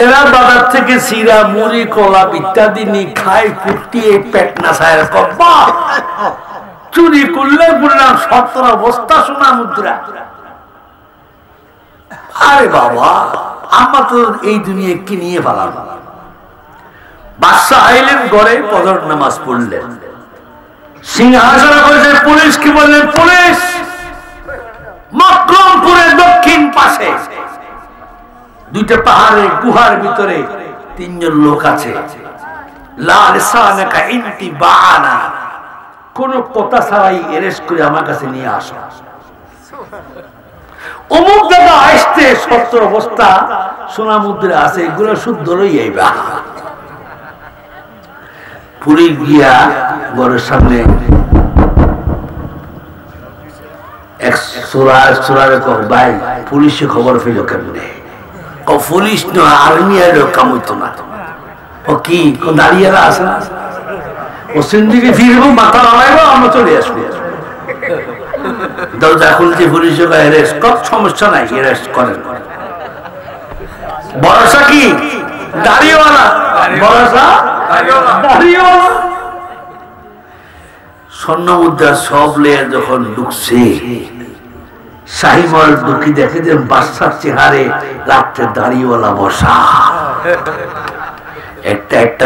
A: এরা বাজার থেকে সিরা মুড়ি কলা ইত্যাদি নিয়ে খায় ফুটিয়ে পেট না ছায় চুরি করলে বললাম 17 বস্তা সোনা মুদ্রা আরে বাবা আমরা তো এই দুনিয়া কি নিয়ে পালাম বাদশা আইলেন ঘরে ফজর নামাজ পড়লেন সিংহাসনে বসে পুলিশ কি বললেন পুলিশ মকরমপুরের দক্ষিণ পাশে দুইটা পাহাড়ের গুহার ভিতরে 3 জন লোক আছে কোন কথা ছাড়াই এরেস্ট করে আমার কাছে নিয়ে আসো অমুক জায়গা আসতে 17 বস্তা সোনা মুদ্রা আছে এগুলো শুদ্ধ লই আইবা পুরী গিয়া ঘরের সামনে এক সুরার ভাই পুলিশে খবর পেল কেমনে পুলিশ না আর্মি আর কাম হইতো না ও কি দাঁড়িয়ে আছে না ও সিন্দিকে ফিরবো মাথা নামাইবো আমরা চলে আসবো দরজা খুলছে পুলিশ সমস্যা নাই অ্যারেস্ট করেন ভরসা কি দাঁড়িয়েওয়ালা ভরসা দাঁড়িয়েওয়ালা স্বর্ণ মুদ্রা সব লেয়ার যখন ঢুকছে শাহিমল ঢুকি দেখে যে বাদশার চেহারে রাত্রে দাঁড়িয়েওয়ালা বসা একটা একটা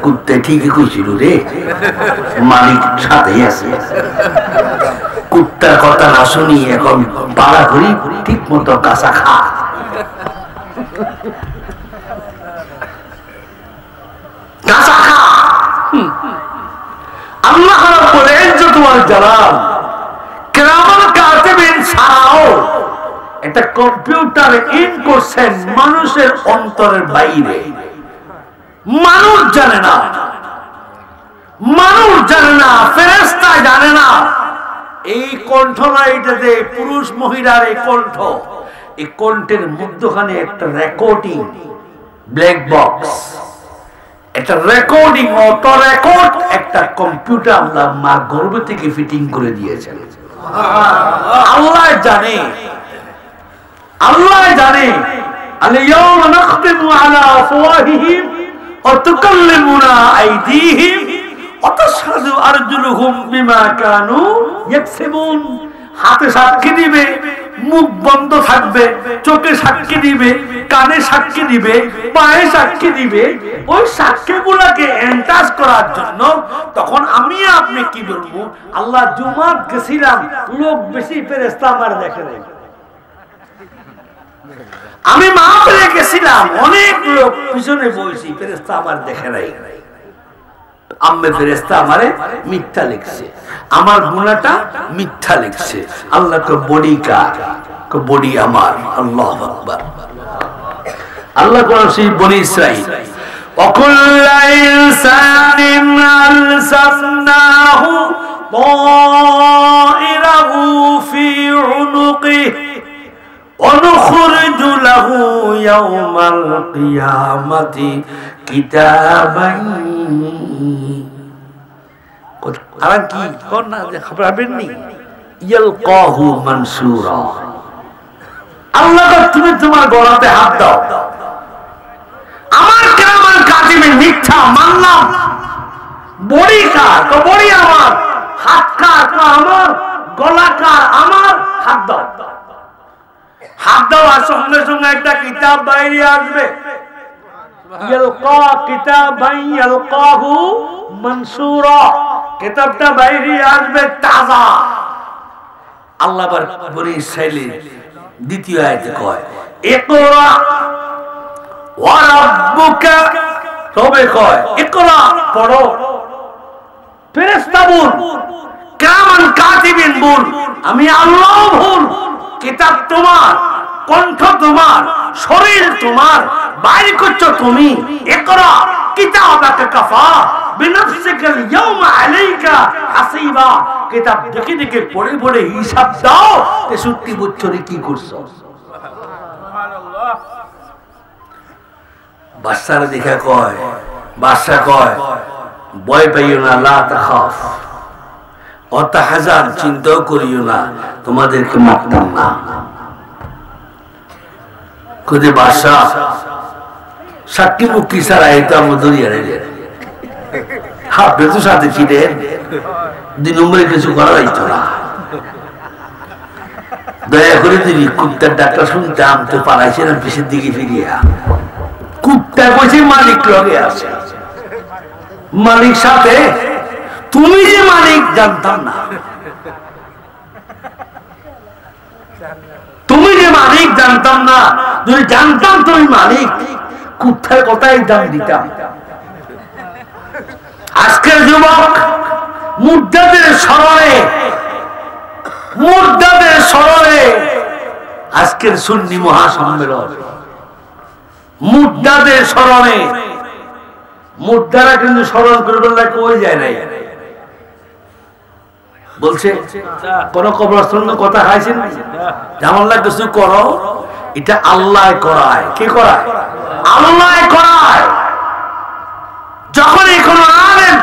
A: কুত্তে ঠিকই কইছিল রে মালিক সাথে আছে কুত্তার কথা না শুনি এখন পাড়া ঘুরি ঠিক মতো কাঁচা খা আল্লাহ রাব্বুল ইজ্জত ওয়াল জালাল কিরামান কাতিবিন ছাড়াও একটা কম্পিউটার ইন করছেন মানুষের অন্তরের বাইরে। মানুষ জানে না, মানুষ জানে না, ফেরেশতা জানে না। এই কণ্ঠ না, এটাতে পুরুষ মহিলার এই কণ্ঠ, এই কণ্ঠের মধ্যখানে একটা রেকর্ডিং ব্ল্যাক বক্স, একটা রেকর্ডিং অটো রেকর্ড, একটা কম্পিউটার আল্লাহ মা গর্ভ থেকে ফিটিং করে দিয়েছেন। আল্লাহ জানে, আল্লাহ জানে। আল-ইয়াওমা নাখতিমু আলা আফওয়াহিহিম ওয়া তুকাল্লিমুনা আইদিহিম ওয়া তাশহাদু আরজুলুহুম বিমা কানু ইয়াকসিবুন। হাতে সাক্ষী দিবে, মুখ বন্ধ থাকবে, চোখে সাক্ষী দিবে, কানে সাক্ষী দিবে, পায়ে সাক্ষী দিবে। ওই সাক্ষীগুলোকে এন্টাস করার জন্য তখন আমি আপনি কি বলবো? আল্লাহ জুমাত গেছিলাম, লোক বেশি, ফেরেশতা আমার দেখে নাই। আমি মাহফিলে গেছিলাম, অনেক লোক পিছনে বসেছি, ফেরেশতা আমার দেখে নাই। আম্মে ফেরেশতা আমারে মিথ্যা লিখছে, আমার গুনাহটা মিথ্যা লিখছে। আল্লাহ কো বডি কার, কো বডি আমার। আল্লাহু আকবার। আল্লাহ কোরআন শরীফ বনি ইসরাইল ওয়াকুল্লু ইনসানিন আলসামনাহু তায়রাহু ফি উনুকিহি ونخرج له يوم القيامة كتابا আর কি কোন না খবরাবেন নি ইয়ালকাহু মানসুরা। আল্লাহ তুমি তোমার গলাতে হাত দাও। আমার কিরামান কাতিবিন মিথ্যা মানলাম, বড়ি কার, তো বড়ি আমার, হাত কার, তো আমার, গলা কার, আমার, হাত দাও। হাত দেওয়ার সঙ্গে সঙ্গে একটা কিতাব বাইরে আসবে, কিতাবটা বাইরে আসবে তাজা। আল্লাহ বনি ইসরাইলের দ্বিতীয় আয়াতে কয় ইকরা ওয়া রাব্বুকা, তবে কয় ইকরা, পড়ো। ফেরেশতা বল, কিরামান কাতিবিন বল, আমি আল্লাহ বল। কিতাব তোমার, কণ্ঠ তোমার, শরীর তোমার, বাইরে করছো তুমি। ইকরা কিতাবাকা কাফা বিনাফসিকাল ইয়াওমা আলাইকা হাসিবা। কিতাব দেখে দেখে পড়ে পড়ে হিসাব দাও 63 বছরে কি করছো। সুবহানাল্লাহ। বাদশারা দেখা কয়, বাদশা কয় ভয় পাইও না, লা তাখাফ অতাহাজান, চিন্তাও করিও না, তোমাদেরকে মারতাম না। খুদে বাদশাহ সাক্ষী মুক্তি ছাড়া এটা আমার দরিয়া রেলে হাফে তো সাথে ছিলেন, 2 নম্বরে কিছু করা যাইত না। দয়া করে তিনি কুত্তার ডাক্তার শুনতাম তো পালাইছিলাম পিছের দিকে ফিরিয়া। কুত্তা বসে মালিক লগে আছে, মালিক সাথে, তুমি যে মালিক জানতাম না, তুমি যে মালিক জানতাম না। যদি জানতাম তুমি মালিক, কোথায় কোথায় দাম দিতাম। আজকের যুবক মুর্দাদের স্মরণে, মুর্দাদের স্মরণে আজকের সুন্নি মহাসম্মেলন, মুর্দাদের স্মরণে। মুর্দারা কিন্তু স্মরণ করে বললে কই যায় নাই, বলছে কোন কবরস্থান কথা খাইছেন, যেমন কিছু করো, এটা আল্লাহ করায়। কে করায়? আল্লাহ করায়। যখন কোন আলেম,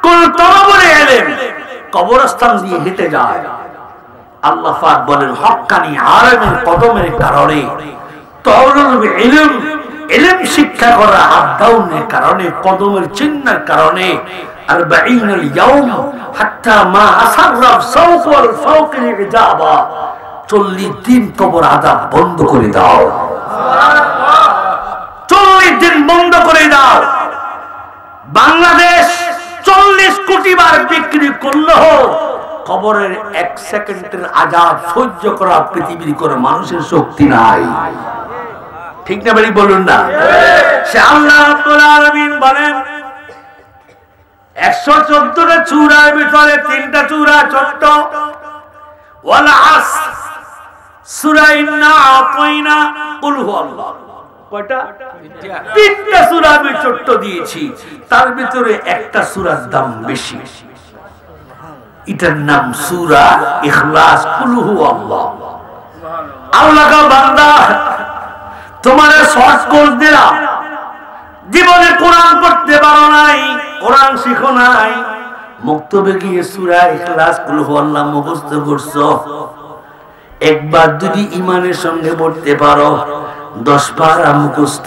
A: কোন তরবরে এলেম কবরস্থান দিয়ে হেঁটে যায়, আল্লাহ পাক বলেন হক্কানি আলেমের কদমের কারণে, তরবুল ইলম, ইলম শিক্ষা করা আদাউনের কারণে, কদমের চিহ্নের কারণে 40 ইয়াউম হাত্তা মা আসাররা সাওক ওয়াল ফাওকিল ইজাবা, 40 দিন কবর আযাব বন্ধ করে দাও। সুবহানাল্লাহ। 40 দিন বন্ধ করে দাও। বাংলাদেশ 40 কোটি বার বিক্রি করলেও কবরের 1 সেকেন্ডের আযাব সহ্য করা পৃথিবীর কোন মানুষের শক্তি নাই। ঠিক না বলি বলুন না? সে আল্লাহ রাব্বুল আলামিন বলেন 114টা সূরার ভিতরে 3টা সূরা ছোট। ওয়াল আসর, সূরা ইন্না আতাইনা, কুল হুয়াল্লাহ। কয়টা? 3টা সূরা আমি ছোট দিয়েছি, তার ভিতরে একটা সূরার দাম বেশি। এটার নাম সূরা ইখলাস, কুল হুয়াল্লাহ। আল্লাহ কা বান্দা, তোমারে শর্ট কোর্স দিলাম, জীবনে কোরআন পড়তে পারো নাই, কোরআন শিখো নাই, মুক্তবে গিয়ে সূরা ইখলাস কুল হুয়াল্লাহ মুখস্থ করছো। একবার যদি ঈমানের সঙ্গে পড়তে পারো 10 পারা মুখস্থ,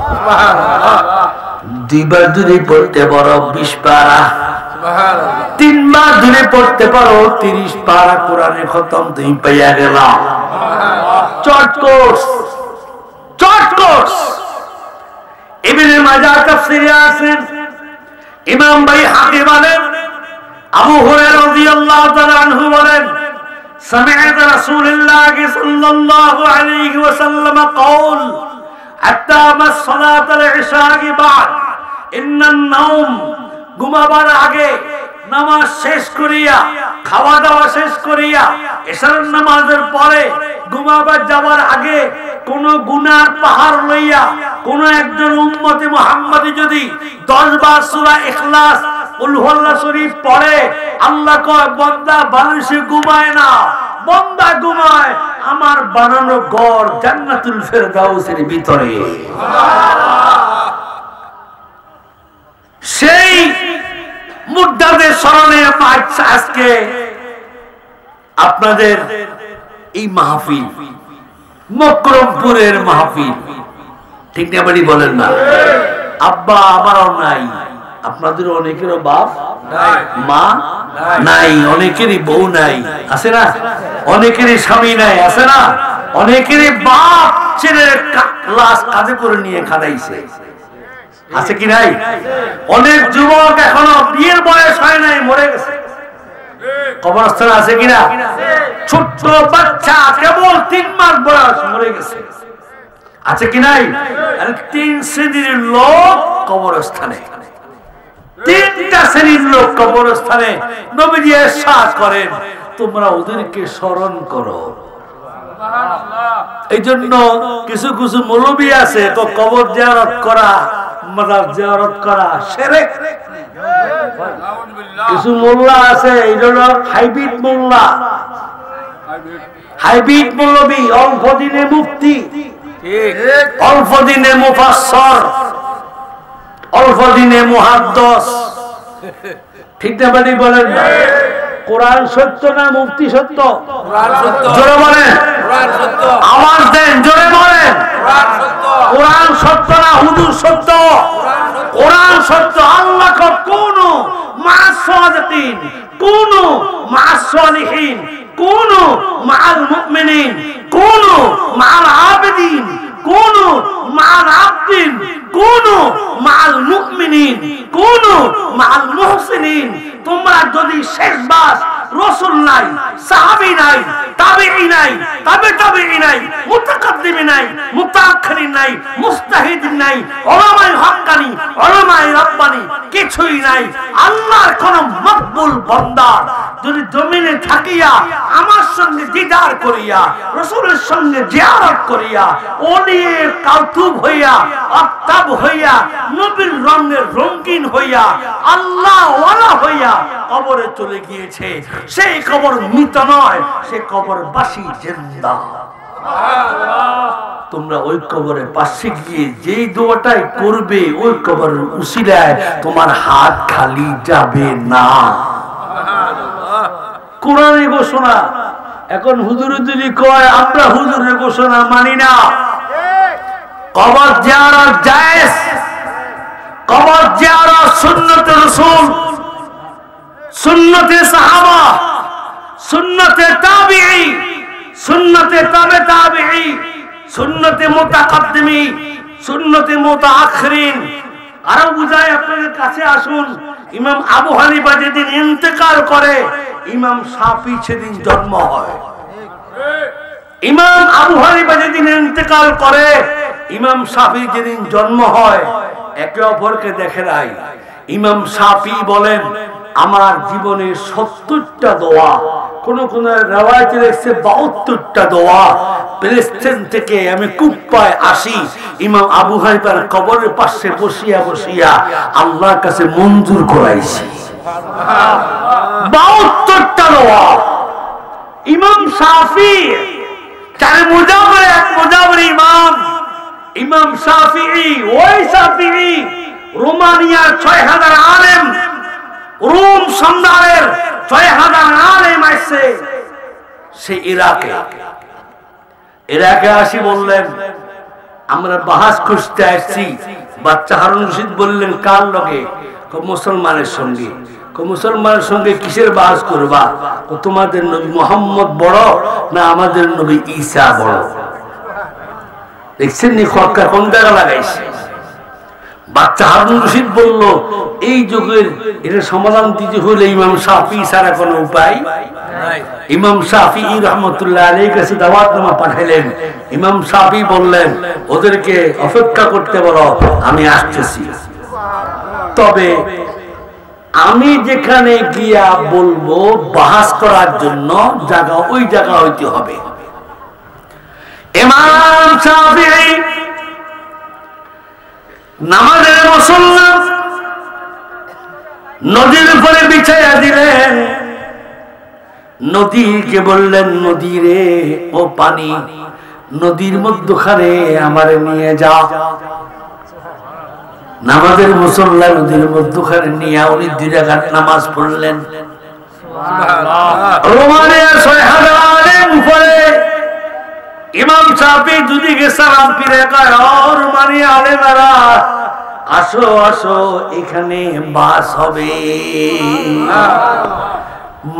A: সুবহানাল্লাহ। 2বার যদি পড়তে পারো 20 পারা, সুবহানাল্লাহ। 3বার যদি পড়তে পারো 30 পারা কোরআনে খতম তুমি পেয়ে গেলা। Short course, short course. ইবনে মাজাহ তাফসীরে আছেন, ইমাম বাইহাকী বলেন, আবু হুরায়রা রাদিয়াল্লাহু তাআলা আনহু বলেন, سمعت رسول الله صلى الله عليه وسلم قول حتى ما صلاة العشاء بعد إن النوم ঘুমাবার আগে নামাজ শেষ করিয়া, খাওয়া দাওয়া শেষ করিয়া, এশার নামাজের পরে ঘুমাবার যাওয়ার আগে কোন গুনার পাহাড় লইয়া কোন একজন উম্মতে মুহাম্মাদি যদি 10 বার সূরা ইখলাস কুল হুয়াল্লাহ শরীফ পড়ে, আল্লাহ কয় বান্দা বালিশে ঘুমায় না, বান্দা ঘুমায় আমার বানানো ঘর জান্নাতুল ফেরদাউসের ভিতরে। সুবহানাল্লাহ। সেই মুদ্দাদের স্মরণে আজকে আপনাদের এই মাহফিল, মকরমপুরের মাহফিল, ঠিক না বলি বলেন না? আব্বা আমারও নাই, আপনাদের অনেকেরও বাপ নাই, মা নাই, অনেকেরই বউ নাই, আছে না? অনেকেরই স্বামী নাই, আছে না? অনেকেরই বাপ ছেলের লাশ কাঁধে করে নিয়ে খাদাইছে, আছে কি নাই? অনেক যুবক এখনো বিয়ের বয়স হয় নাই, মরে গেছে, কবরস্থানে আছে কিনা? ছোট্ট বাচ্চা কেবল 3 মাস বয়স মরে গেছে, আছে কি নাই? 3 শ্রেণীর লোক কবরস্থানে, 3টা শ্রেণীর লোক কবরস্থানে। নবীজি ইরশাদ করেন, তোমরা ওদেরকে স্মরণ করো। এই জন্য কিছু কিছু মৌলবী আছে তো কবর জিয়ারত করা, মাজার জিয়ারত করা শিরক। কিছু মোল্লা আছে এইগুলো হাইব্রিড মোল্লা, হাইব্রিড মৌলবী, অল্প দিনে মুফতি, অল্প দিনে মুফাসসর, অল্প দিনে মুহাদ্দিস, ঠিক না বলি বলেন না? কোরআন সত্য না মুফতি সত্য? কোরআন সত্য। জোরে বলেন কোরআন সত্য। আওয়াজ দেন, জোরে বলেন কোরআন সত্য। কোরআন সত্য না হুজুর সত্য? কোরআন সত্য। আল্লাহ কোন মা'আস সাদিকিন, কোন মা'আস সালিহিন, কোন মা'আল মুমিনিন, কোন মা'আল আবিদিন, কোন মা'আল আবদিন, কোন মা'আল মুমিনিন, কোন মা'আল মুহসিনিন। তোমরা যদি শেষবাস রাসূল নাই, সাহাবী নাই, তাবেঈ নাই, তাবেঈ নাই, মুতাকাদ্দিম নাই, মুতাআখিরিন নাই, মুস্তাহিদিন নাই, উলামায়ে হক্কানি, উলামায়ে রাব্বানি কিছুই নাই। আল্লাহর কোন মকবুল বান্দা যদি জমিনে থাকিয়া আমার সঙ্গে দিদার করিয়া, রাসূলের সঙ্গে জিয়ারত করিয়া, ওলির কাউতুব হইয়া, আফতাব হইয়া, নবীর রঙের রঙিন হইয়া, আল্লাহ ওয়ালা হইয়া কবরে চলে গিয়েছে, সেই কবর মৃত নয়, সে কবর বাসী জিন্দা। তোমরা ওই কবরে পাশে গিয়ে যেই দোয়াটাই করবে, ওই কবরের উসিলায় তোমার হাত খালি যাবে না। কোরআনে ঘোষণা। এখন হুজুরে যদি কয় আমরা হুজুরের ঘোষণা মানি না, কবর জিয়ারত জায়েজ, কবর জিয়ারত সুন্নতে রাসূল, সুন্নতে সাহাবা, সুন্নতে তাবেঈ, সুন্নতে তাবে তাবেঈ, সুন্নতে মুতাকাদ্দিমি, সুন্নতে মুতাআখিরিন। আরো বুঝায় আপনাদের কাছে আসুন, ইমাম আবু হানিফা যেদিন ইন্তেকাল করে, ইমাম শাফি সেদিন জন্ম হয়। ইমাম আবু হানিফা যেদিন ইন্তেকাল করে, ইমাম শাফি যেদিন জন্ম হয় একে অপরকে দেখে নাই। ইমাম শাফি বলেন আমার জীবনে 70টা দোয়া, কোন কোন রিওয়ায়েতে আছে 72টা দোয়া ফিলিস্তিন থেকে আমি কুফায় আসি ইমাম আবু হানিফার কবরের পাশে বসিয়া বসিয়া আল্লাহর কাছে মঞ্জুর করাইছি। 72টা দোয়া ইমাম শাফি, চার মুজাবর এক মুজাবর ইমাম ইমাম শাফিঈ। ওই শাফিঈ রোমানিয়ার 6000 আলেম, রোম সম্রাটের 6000 আলেম আসছে সে ইরাকে আসি বললেন আমরা বাহাস খুঁজতে আসছি। বাচ্চা হারুন রশিদ বললেন কার লগে? মুসলমানের সঙ্গে। মুসলমানের সঙ্গে কিসের বাহাস করবা? তোমাদের নবী মুহাম্মদ বড় না আমাদের নবী ঈসা বড়? দেখছেন নি খরকা কোন জায়গা লাগাইছে। বাচ্চা হারুন রশিদ বলল এই যুগের এটা সমাধান দিতে হলে ইমাম শাফিঈ ছাড়া কোনো উপায় নাই। ইমাম শাফিঈ রাহমাতুল্লাহ আলাইহির কাছে দাওয়াতনামা পাঠাইলেন। ইমাম শাফিঈ বললেন ওদেরকে অপেক্ষা করতে বলো, আমি আসতেছি। তবে আমি যেখানে গিয়া বলবো বাহাস করার জন্য জায়গা ওই জায়গা হইতে হবে। ইমাম শাফিঈ নামাজের মুসল্লা নদীর উপরে বিছাইয়া দিলেন। নদীকে বললেন নদী রে ও পানি, নদীর মধ্যখানে আমারে নিয়ে যা। নামাজের মুসল্লা নদীর মধ্যখানে নিয়ে উনি 2 রাকাত নামাজ পড়লেন। রোমানিয়া 6000 আলেম উপরে ইমাম শাফিঈ দুদিকে সালাম ফিরে কয় ও রোমানিয়া আলেমেরা আসো আসো এখানে বাস হবে।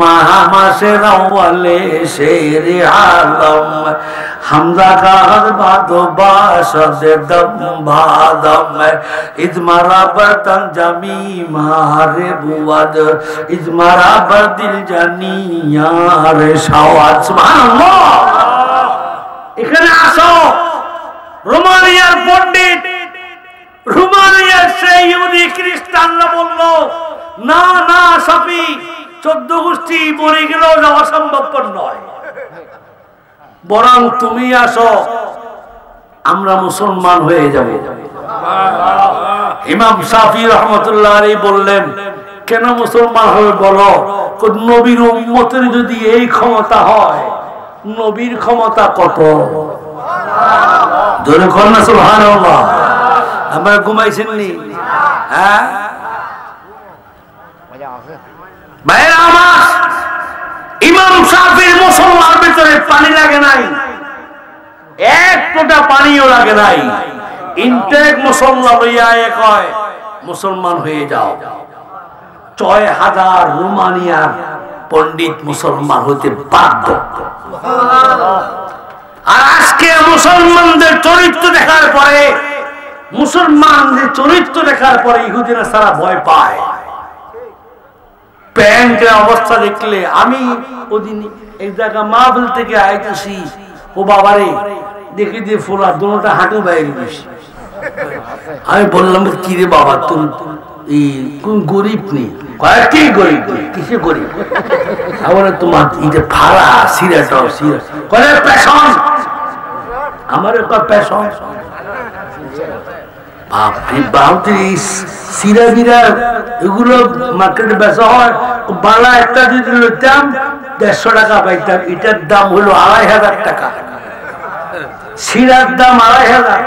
A: মাহা মাসের আউয়ালে শেরে আলম হামজা কার বাদো বাসদে দম বাদম ইজমারা বতন জামি মারে বুয়াদ ইজমারা বদিল জানি ইয়ার শাওয়াত। সুবহানাল্লাহ। এখানে আসো। রোমানিয়ার পণ্ডিত, রোমানিয়ার সেই ইহুদি খ্রিস্টানরা বলল না না শাফি 14 গোষ্ঠী মরে গেলেও যাওয়া সম্ভবপর নয়, বরং তুমি আসো আমরা মুসলমান হয়ে যাব। ইমাম শাফি রাহমাতুল্লাহ আলাইহি বললেন কেন মুসলমান হবে বলো? নবীর উম্মতের যদি এই ক্ষমতা হয় নবীর ক্ষমতা কত? জোরে বলেন না সুবহানাল্লাহ। আমরা ঘুমাইছেন নি? হ্যাঁ ভাইরা আমার, ইমাম শাফির মুসলমানের ভিতরে পানি লাগে নাই, এক ফোঁটা পানিও লাগে নাই। ইনটেক মুসল্লা লইয়া এক হয় মুসলমান হয়ে যাও। 6000 রোমানিয়ার পণ্ডিত মুসলমান হতে বাধ্য। আর আজকে মুসলমানদের চরিত্র দেখার পরে, মুসলমানদের চরিত্র দেখার পরে ইহুদিরা সারা ভয় পায়। প্যান্টের অবস্থা দেখলে, আমি ওদিন এক জায়গা মাহফিল থেকে আইতেছি, ও বাবারে দেখে দিয়ে ফোলা দুটোটা হাঁটু বাইরে গেছি। আমি বললাম কি রে বাবা তোর এই কোন গরিব নেই? কয়েকটি গরিব নেই। কিসে গরিব? আমার তোমার এটা ফাড়া সিরাটাও সিরা করে পেশন, আমার পেশন সিরা বিরা এগুলো মার্কেটে বেচা হয়। বালা একটা যদি লইতাম 150 টাকা পাইতাম, এটার দাম হলো 2500 টাকা। সিরার দাম 2500।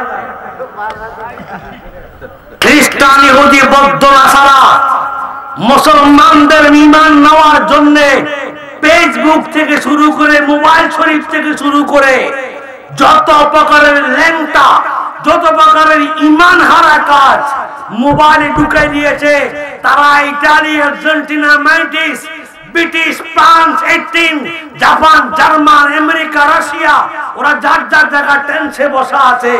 A: খ্রিস্টান ইহুদি বৌদ্ধ নাসারা মুসলমানদের ঈমান নেওয়ার জন্য ফেসবুক থেকে শুরু করে মোবাইল শরীফ থেকে শুরু করে যত প্রকারের ল্যাংটা, যত প্রকারের ঈমান হারা কাজ মোবাইলে ঢুকাই দিয়েছে। তারা Italy, Argentina, Maltese, British, France, 18, Japan, German, America, Russia, ওরা যার যার জায়গা টেন্সে বসা আছে,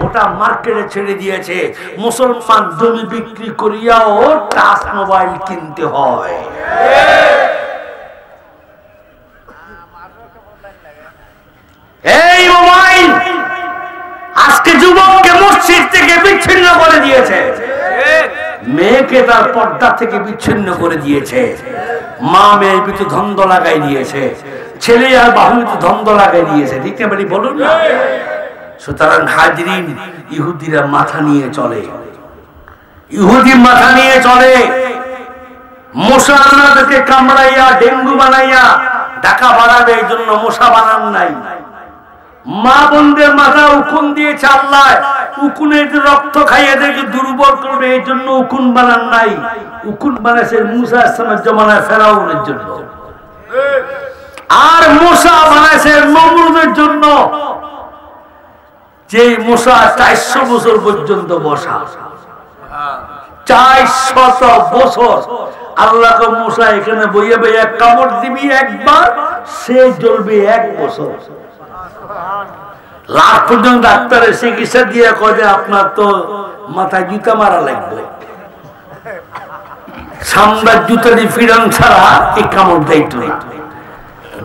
A: ওটা মার্কেটে ছেড়ে দিয়েছে। মুসলমান জমি বিক্রি করিয়াও টাচ মোবাইল কিনতে হয়। এই মোবাইল আজকে যুবককে মসজিদ থেকে বিচ্ছিন্ন করে দিয়েছে, মেয়েকে তার পর্দা থেকে বিচ্ছিন্ন করে দিয়েছে, মা মেয়ের ভিতরে দ্বন্দ্ব লাগাই দিয়েছে, ছেলে আর বাহুর ভিতরে দ্বন্দ্ব লাগাই দিয়েছে। ঠিক না বলি বলুন না? সুতরাং হাজরিন, ইহুদিরা মাথা নিয়ে চলে, ইহুদি মাথা নিয়ে চলে। মশা আপনাদেরকে কামড়াইয়া ডেঙ্গু বানাইয়া ঢাকা বাড়াবে, এই জন্য মশা বানান নাই। মা বোনদের মাথা উকুন দিয়েছে আল্লাহ, উকুনের রক্ত খাইয়ে দেখে দুর্বল করবে, এই জন্য উকুন বানান নাই। উকুন বানাইছে মুসা আসলামের জমানায় ফেরাউনের জন্য, আর মশা বানাইছে নমরুদের জন্য, যে মশা 400 বছর পর্যন্ত বসা, 400 বছর আল্লাহকে মশা এখানে বইয়ে বইয়ে কামড় দিবি একবার, সে জ্বলবে 1 বছর। লাখ পর্যন্ত ডাক্তারের চিকিৎসা দিয়ে কয় যে আপনার তো মাথায় জুতা মারা লাগবে, সামনের জুতা দিয়ে ফিরান ছাড়া এই কামড় দেয়তো না।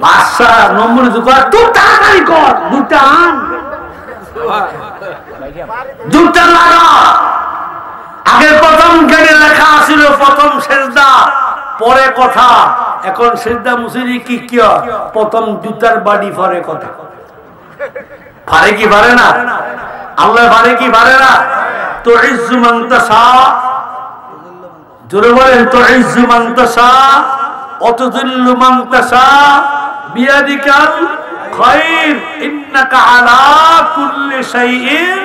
A: বাদশা নম্বর তুই তাড়াতাড়ি কর, জুতা আন, জুতা লাগা। আগে প্রথম গেটে লেখা ছিল প্রথম সেজদা পরে কথা, এখন সেজদা মুসিরি কি কি প্রথম জুতার বাড়ি পরে কথা। পারে কি পারে না? আল্লাহ পারে কি পারে না? তো ইজ্জু মান তাশা, জোরে বলেন, তো ইজ্জু মান তাশা ওয়া তুযিল্লু মান তাশা বিয়াদিকাল খায়র ইন্নাকা আলা কুল্লি শাইইন,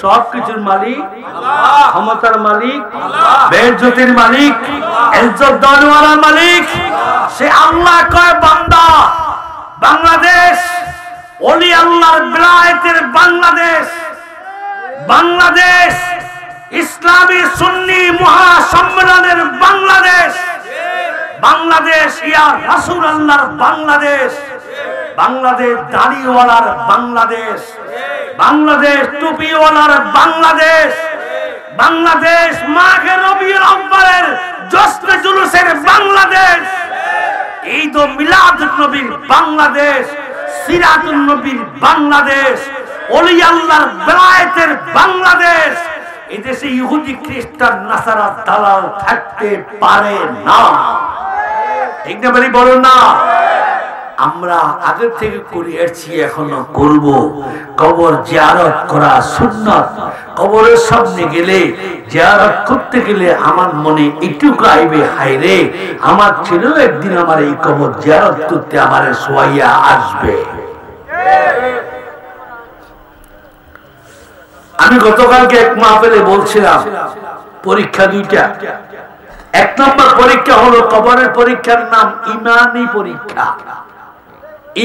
A: সবকিছুর মালিক আল্লাহ, ক্ষমতার মালিক আল্লাহ, বেজ্জতির মালিক আল্লাহ, ইজ্জত দানওয়ালার মালিক সে আল্লাহ। কয় বান্দা, বাংলাদেশ ওলি আল্লাহর বিলায়েতের বাংলাদেশ, বাংলাদেশ ইসলামী সুন্নি মহাসম্মেলনের বাংলাদেশ, বাংলাদেশ ইয়া রাসূলুল্লাহর বাংলাদেশ, বাংলাদেশ দাড়িওয়ালার বাংলাদেশ, বাংলাদেশ টুপিওয়ালার বাংলাদেশ, বাংলাদেশ মাঘে রবিউল আউয়ালের জশ্নে জুলুসের বাংলাদেশ, ঈদ ও মিলাদুন নবীর বাংলাদেশ, সিরাতুন নবীর বাংলাদেশ, ওলি আল্লাহর বেলায়েতের বাংলাদেশ। এদেশে ইহুদি খ্রিস্টান নাসারা দালাল থাকতে পারে না। ঠিক না বলি বলুন না? আমরা আগের থেকে করে আসছি, এখনো করব। কবর জিয়ারত করা সুন্নাত। কবরের সামনে গেলে জিয়ারত করতে গেলে আমার মনে একটুকু আইবে, হায় রে আমার ছেলেও একদিন আমার এই কবর জিয়ারত করতে আমার সোয়াইয়া আসবে। আমি গতকালকে এক মাহফিলে বলছিলাম, পরীক্ষা দুইটা। 1 নম্বর পরীক্ষা হলো কবরের পরীক্ষার নাম ঈমানী পরীক্ষা।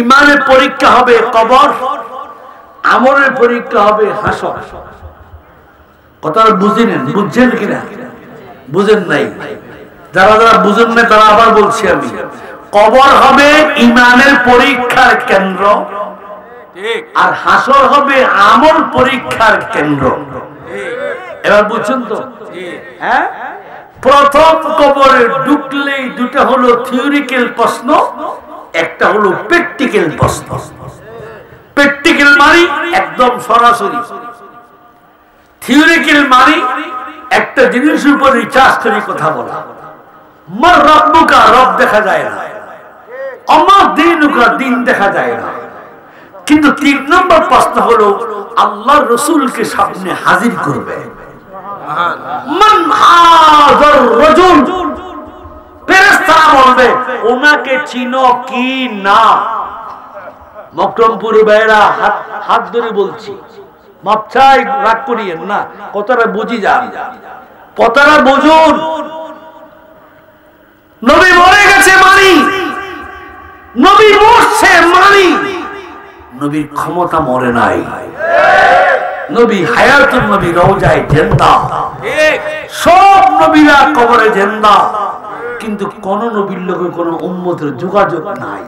A: ঈমানের পরীক্ষা হবে কবর, আমলের পরীক্ষা হবে হাসর। কথাটা বুঝিনেন, বুঝছেন কিনা? বুঝেন নাই? যারা যারা বুঝেন না তারা আবার বলছি আমি, কবর হবে ঈমানের পরীক্ষার কেন্দ্র, আর হাসর হবে আমল পরীক্ষার কেন্দ্র। এবার বুঝছেন তো? হ্যাঁ, প্রথম কবরে ঢুকলেই দুটা হলো থিওরিক্যাল প্রশ্ন, একটা হলো প্র্যাকটিক্যাল প্রশ্ন। প্র্যাকটিক্যাল মানে একদম সরাসরি, থিওরিক্যাল মানে একটা জিনিসের উপর রিসার্চ করে কথা বলা। মার রব্বুকা, রব দেখা যায় না, আমার দীনুকা, দিন দেখা যায় না। কিন্তু 3 নম্বর প্রশ্ন হলো আল্লাহর রাসূলকে সামনে হাজির করবে। মান হাযার রাজুল, ফেরেশতারা বলবে ওনাকে চিনো কি না? মকরমপুর ভাইরা হাত ধরে বলছি, মাপ চাই, রাগ করিয়েন না, কথাটা বুঝি যান, কথাটা বুঝুন। নবী মরে গেছে মানি, নবী মরছে মানি, নবীর ক্ষমতা মরে নাই। নবী হায়াতুন নবী রওজায় জিন্দা, সব নবীরা কবরে জিন্দা, কিন্তু কোন নবীর লোকে কোন উম্মতের যোগাযোগ নাই।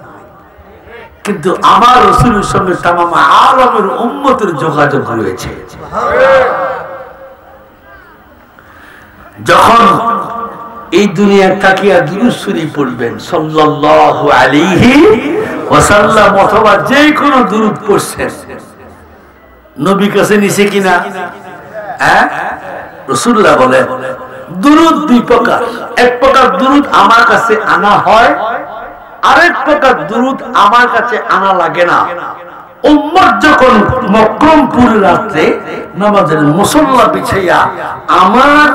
A: কিন্তু আমার রাসূলের সঙ্গে তামাম আলমের উম্মতের যোগাযোগ রয়েছে। যখন এই দুনিয়া তাকিয়া দুরূদ শরীফ পড়বেন সাল্লাল্লাহু আলাইহি ওয়াসাল্লাম, অথবা যে কোনো দুরূদ পড়ছেন, নবী কাছে নিছে কিনা? হ্যাঁ, রাসূলুল্লাহ বলে দুরূদ দুই প্রকার। এক প্রকার দুরূদ আমার কাছে আনা হয়, আরেক প্রকার দুরূদ আমার কাছে আনা লাগে না। উম্মত যখন মকরমপুর রাত্রে নামাজের মুসল্লা বিছাইয়া আমার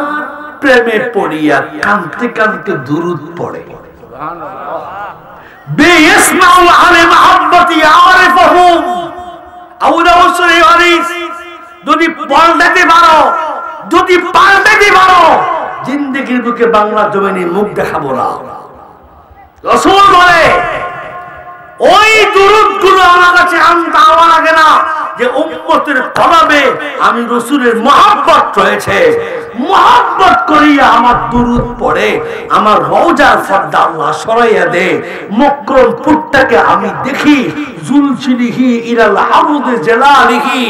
A: প্রেমে পড়িয়া কাঁদতে কাঁদতে দুরূদ পড়ে, বিইসমাউ আলা মুহাব্বতি আরিফুহুম আউলাউসরি হাদিস। যদি পাল্টাতে পারো, যদি পাল্টাতে পারো, জিন্দেগির বুকে বাংলা জমিনে মুখ দেখাবো না। রাসূল বলে ওই দুরূদগুলো আমার কাছে আনতে লাগে না, যে উম্মতের কলবে আমি রাসূলের মহব্বত রয়েছে, মহব্বত করিয়া আমার দুরূদ পড়ে আমার রওজার পর্দা আল্লাহ সরাইয়া দে। মকরমপুরটাকে আমি দেখি জুলসিলিহি ইলাল আরদে জালালিহি,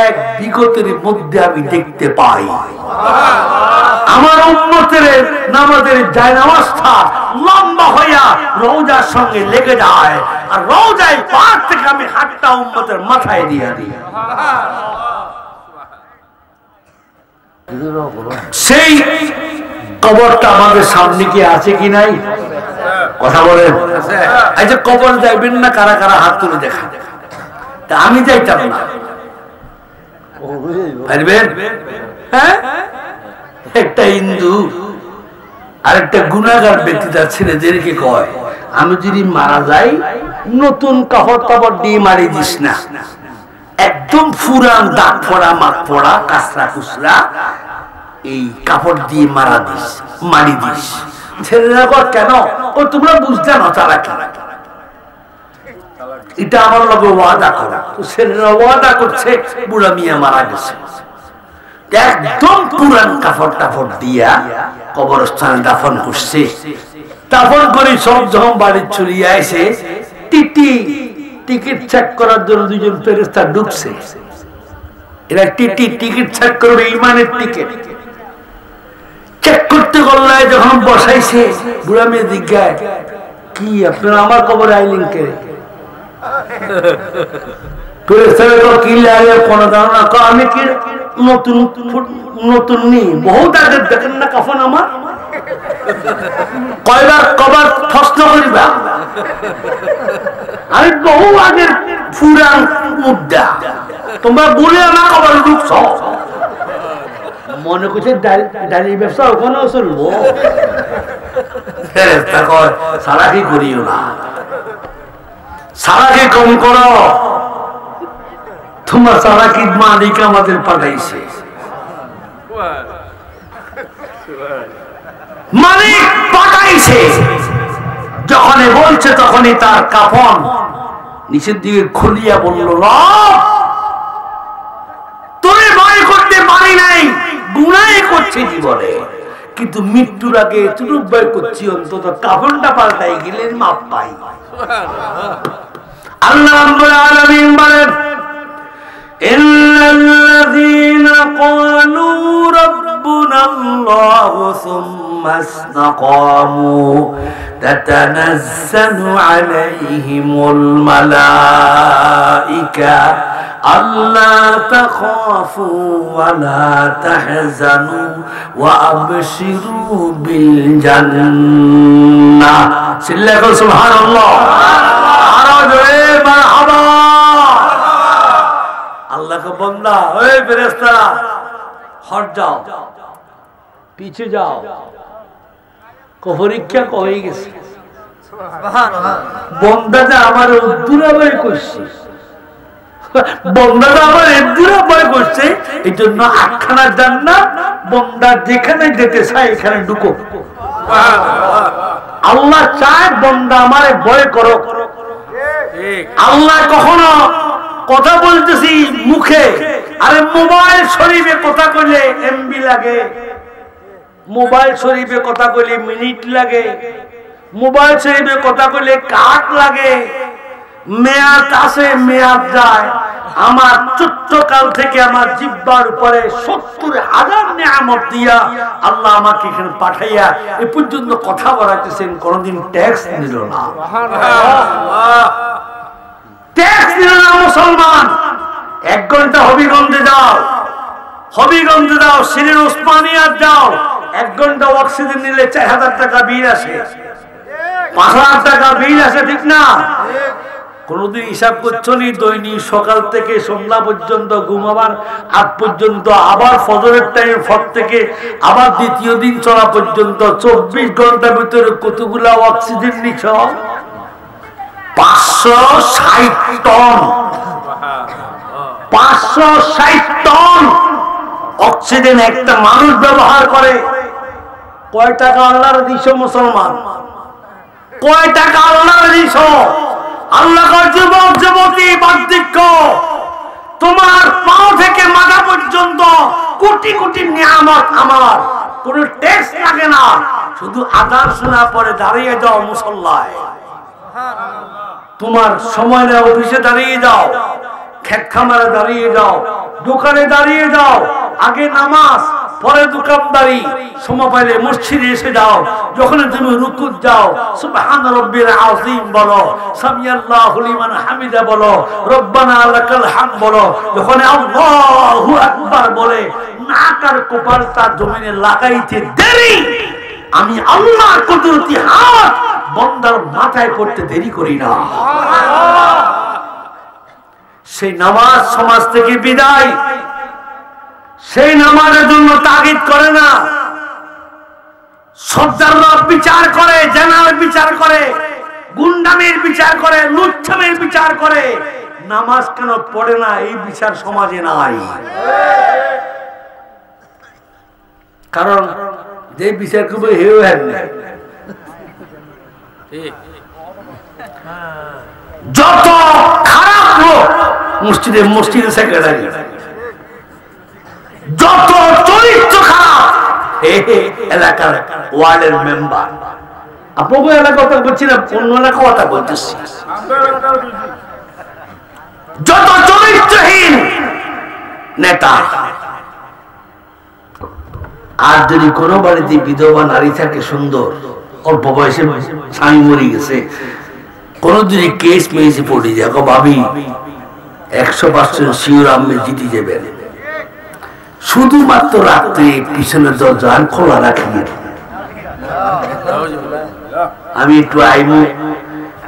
A: এক বিগতের মধ্যে আমি দেখতে পাই। আমার উম্মতের নামাজের জায়নামাজটা লম্বা হইয়া রওজার সঙ্গে লেগে যায়, আর রওজায় পার থেকে আমি হাতটা উম্মতের মাথায় দিয়ে দিই। সেই কবরটা আমাদের সামনে কি আছে কি নাই? কথা বলেন। এই যে কবর যাইবেন না, কারা কারা হাত তুলে দেখা। তা আমি যাইতাম না, পারবেন? হ্যাঁ, একটা হিন্দু আর একটা গুনাহগার ব্যক্তি তার ছেলেদেরকে কয়, আমি যদি মারা যাই নতুন কাপড় টাপড় দিয়ে মারি দিস না, একদম পুরান দাগ পড়া মাঠ পড়া কাঁচরা কুচরা এই কাপড় দিয়ে মারি দিস। ছেলেরা কয় কেন? ও তোমরা বুঝতে না চালাকি, এটা আমার লগে ওয়াদা করা। ছেলেরা ওয়াদা করছে, বুড়া মিয়া মারা গেছে, একদম পুরান কাপড় টাপড় দিয়া কবরস্থানে দাফন করছে। দাফন করে সব যখন বাড়ি চলিয়ে আসে, টিকিট চেক করার জন্য দুজন ফেরেশতা ঢুকছে। এরা টিকিট চেক করবে, ইমানের টিকিট চেক করতে গল্লায় যখন বসাইছে, বুড়া মেয়ে জিজ্ঞায়, কি আপনারা আমার কবরে আইলেন কে? আমি কি নতুন নি, বহুত আগের দেখেন না কাফন আমার, কয়বার কবার প্রশ্ন করিবা, আমি বহু আগের পুরান মুদ্রা, তোমরা বলে আমার কবর ঢুকছ। মনে করছে ডালির ব্যবসা ওখানেও চলবো। সারাকি করিও না, সারাকি কম করো, তোমার সারাকি মালিক আমাদের পাঠাইছে, মালিক পাঠাইছে। যখনই বলছে তখনই তার কাফন নিচের দিকে খুলিয়া বলল, তোরে ভয় করতে পারি নাই, গুনাহ করছি জীবনে, কিন্তু মৃত্যুর আগে এতটুকু ভয় করছি, অন্তত কাফনটা পাল্টাই গেলে মাপ পাই। আল্লাহ রাব্বুল আলামিন বলেন, ইন্নাল্লাযীনা ক্বালু রাব্বুনাল্লাহু সুম্মা ইসতাকামু তাতানাজ্জালু আলাইহিমুল মালাইকা আল্লা তাখাফু ওয়া লা তাহজানু ওয়া আবশিরু বিল জান্নাহ। সিল্লাল্লাহু সুবহানাল্লাহ, আরো জোরে মারহাবা। আল্লাহকে বান্দা, ওই ফেরেশতারা হট যাও, পিছে যাও, পরীক্ষা হয়ে গেছে। বন্দাটা আমার উদ্দুরাবাই করছে, বন্দাটা আমার উদ্দুরাবাই করছে, এই জন্য আটখানা জান্নাত, বন্দা যেখানে যেতে চায় এখানে ঢুকো। আল্লাহ চায় বন্দা আমারে ভয় করো। আল্লাহ কখনো কথা বলতেছি মুখে, আরে মোবাইল শরীফে কথা কইলে এমবি লাগে, মোবাইল শরীফে কথা কইলে মিনিট লাগে, মোবাইল শরীফে কথা কইলে কাট লাগে, মেয়াদ আসে মেয়াদ যায়। আমার ছোট্টকাল থেকে আমার জিহ্বার উপরে ৭০,০০০ নিয়ামত দিয়া আল্লাহ আমাকে এখানে পাঠাইয়া এ পর্যন্ত কথা বলাইতেছেন, কোনদিন ট্যাক্স নিল না। ট্যাক্স নিল না মুসলমান, 1 ঘন্টা হবিগঞ্জে যাও, হবিগঞ্জে যাও, সিলেট ওসমানিয়াত যাও, 1 ঘন্টা অক্সিজেন নিলে 4000 টাকা বিল আসে, 5000 টাকা বিল আসে, ঠিক না? কোনদিন হিসাব করছো নি? দৈনিক সকাল থেকে সন্ধ্যা পর্যন্ত ঘুমাবার আগ পর্যন্ত, আবার ফজরের টাইম পর থেকে আবার দ্বিতীয় দিন চলা পর্যন্ত 24 ঘন্টার ভিতরে কতগুলা অক্সিজেন নিছ? 560 টন। 560 টন অক্সিজেন একটা মানুষ ব্যবহার করে। কয় টাকা আল্লাহর দিছ মুসলমান? কয় টাকা আল্লাহর দিছ? আল্লাহর যুবক যুবতী বার্ধক্য, তোমার পাও থেকে মাথা পর্যন্ত কোটি কোটি নিয়ামত আমার, কোনো ট্যাক্স লাগে না। শুধু আযান শোনা পরে দাঁড়িয়ে যাও মুসল্লায়, তোমার সময় না, অফিসে দাঁড়িয়ে যাও, ক্ষেত খামারে দাঁড়িয়ে যাও, দোকানে দাঁড়িয়ে যাও, আগে নামাজ পরে দোকানদারি, সময় পাইলে মসজিদে এসে যাও, যখন তুমি রুকুত যাও সুবহান রাব্বিল আযীম বলো, সামিআল্লাহু লিমান হামিদা বলো, রব্বানা লাকাল হামদ বলো, যখন আল্লাহু আকবার বলে নাকার কপালটা জমিনে লাগাইতে দেরি, আমি আল্লাহর কুদরতি হাত বান্দার মাথায় পড়তে দেরি করি না। সেই নামাজ সমাজ থেকে বিদায়, সেই নামাজের জন্য তাগিদ করে না। সর্দাররা বিচার করে, জানার বিচার করে, গুন্ডামের বিচার করে, লুচ্ছামের বিচার করে, নামাজ কেন পড়ে না এই বিচার সমাজে নাই। কারণ যে বিচার করবে হেউ হেন, যত খারাপ লোক মসজিদে সেক্রেটারি, যত চরিত্র খারাপ এলাকার ওয়ার্ডের মেম্বার, আপনাকে এলাকা কথা বলছি না, অন্য এলাকা কথা বলতেছি, যত চরিত্রহীন নেতা। আর যদি কোনো বাড়িতে বিধবা নারী থাকে সুন্দর, অল্প বয়সে স্বামী মরে গেছে, কোন যদি কেস মেয়েছে পড়ে যায়, ভাবি 100% শিওর আমি জিতে যাবেন, শুধুমাত্র রাত্রে পিছনের দরজা খোলা রাখি, আমি একটু আইবো,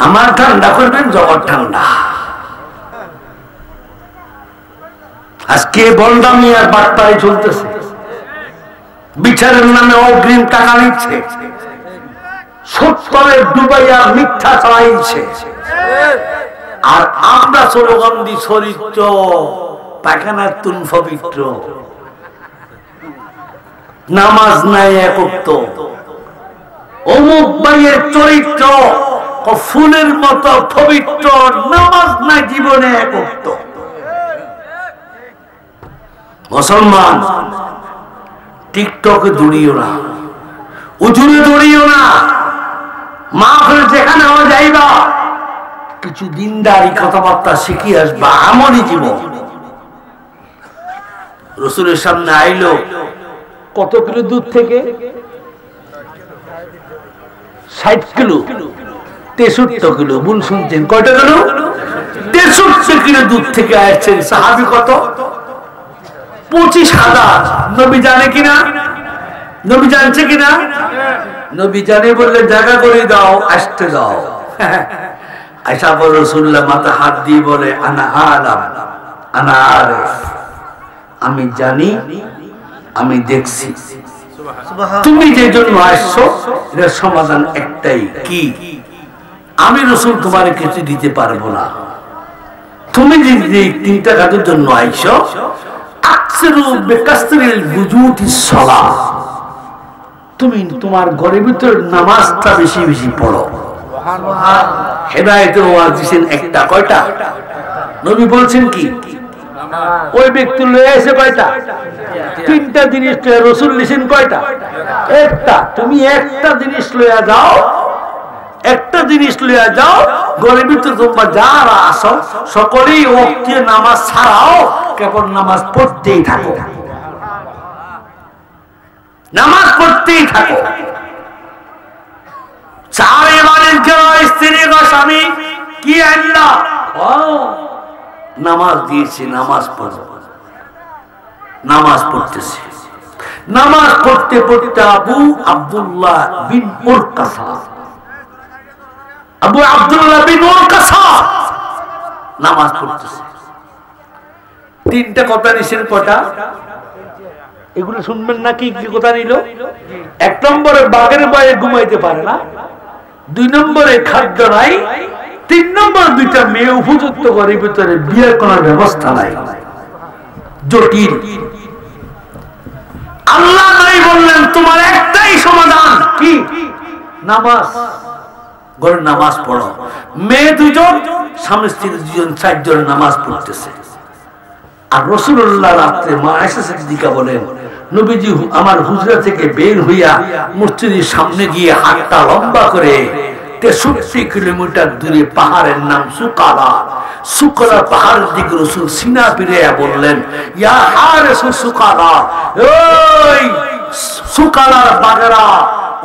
A: আমার ঠান্ডা করবেন, জগৎ ঠান্ডা। আজকে বলদামি আর বাটপাড়ি চলতেছে, বিচারের নামে অগ্রিম টাকা নিচ্ছে, সত্যের ডুবাইয়া মিথ্যা চালাইছে। আর আমরা স্লোগান দি চরিত্র পায়খানার তুন পবিত্র, নামাজ নাই একত্ব, অমুক ভাইয়ের চরিত্র ফুলের মতো পবিত্র, নামাজ নাই জীবনে একত্ব। মুসলমান টিকটকে দৌড়িও না, উজুরে দৌড়িও না, মাহফিল যেখানে যাইবা কিছু দিনদারি কথাবার্তা শিখে আসবা, আমলি জীবন। রসুলের সামনে আইলো কত কিলো দূর থেকে? 60 কিলো, 63 কিলো, ভুল শুনছেন, কয়টা কিলো? 63 কিলো দূর থেকে আসছেন। সাহাবী কত? 25,000। নবী জানে কিনা? নবী জানছে কিনা? নবী জানে বললে জায়গা করে দাও, আসতে দাও। আয়েশা বলে রাসূলুল্লাহ মাথা হাত দিয়ে বলে আনা আলাম, আনা আরিফ, আমি জানি, আমি দেখছি। তুমি যে জন্য আসছো এর সমাধান একটাই, কি? আমি রাসূল তোমার কিছু দিতে পারবো না। তুমি যে 3টা কাজের জন্য আইছো, আকসিরু বিকাসরিল বুজুতিস সালাহ, তুমি তোমার ঘরের ভিতর নামাজটা বেশি বেশি পড়ো। হেদায়েতের ওয়াজ দিবেন একটা, কয়টা? নবী বলছেন কি? ওই ব্যক্তি লয়ে এসে কয়টা? 3টা জিনিস। রাসূল লিখেন কয়টা? একটা। তুমি একটা জিনিস লইয়া যাও, একটা জিনিস লইয়া যাও, ঘরের ভিতরে তোমরা যারা আসো সকলেই ওয়াক্তে নামাজ ছাড়াও কেবল নামাজ পড়তেই থাকো, নামাজ পড়তেই থাকো। চারে বাড়ির স্ত্রী গো স্বামী কি আনলা? নামাজ দিয়েছে, নামাজ পড়ো। নামাজ পড়তেছে, নামাজ পড়তে পড়তে আবু আব্দুল্লাহ বিন উরকাসা, আবু আব্দুল্লাহ বিন উরকাসা নামাজ পড়তেছে। তিনটা কথা নিছেন, কটা? এগুলো শুনবেন না? কি কি কথা নিল? এক নম্বরে বাঘের ভয়ে ঘুমাইতে পারে না, দুই নম্বরে খাদ্য নাই, তিন নম্বর দুইটা মেয়ে উপযুক্ত করে ভিতরে বিয়ের কোন ব্যবস্থা নাই, জটিল। আল্লাহ নাই বললেন তোমার একটাই সমাধান, কি? নামাজ। ঘরে নামাজ পড়ো। মেয়ে দুইজন, স্বামী স্ত্রী দুজন, চারজন নামাজ পড়তেছে। আর রাসূলুল্লাহ রাতে মা আয়েশা সিদ্দিকা বলেন, নবীজি আমার হুজরা থেকে বের হইয়া মসজিদের সামনে গিয়ে হাতটা লম্বা করে 63 কিলোমিটার দূরে পাহাড়ের নাম সুকালা, সুকালা পাহাড়ের দিকে রাসূল সিনা ফিরিয়ে বললেন, ইয়া হারিস সুকালা, ওই সুকালার বাগেরা,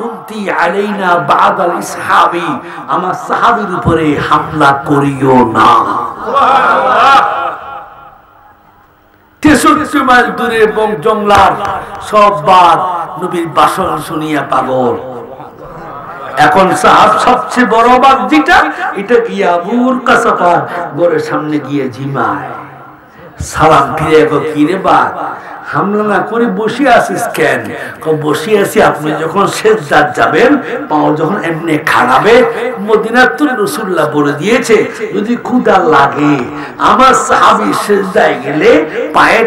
A: উনতি আলাইনা বাদাল ইসহাবি, আমার সাহাবীর উপরে হামলা করিও না। সুবহানাল্লাহ। 63 মাইল দূরে এবং জঙ্গলার সব বাদ নবীর ভাষণ শুনিয়া পাগল। এখন সাহাব সবচেয়ে বড় বাদ যেটা, এটা কি আবুর কাসাফা ঘরের সামনে গিয়ে জিমায়, সালাম ফিরে কি রে বাদ হামলা না করে বসে আছিস কেন? বসে আছি আপনি যখন সেজদাত যাবেন, পাও যখন এমনি খাড়াবে, মদিনাতুর রাসূলুল্লাহ বলে দিয়েছে যদি ক্ষুধা লাগে আমার সাহাবী সেজদায় গেলে পায়ের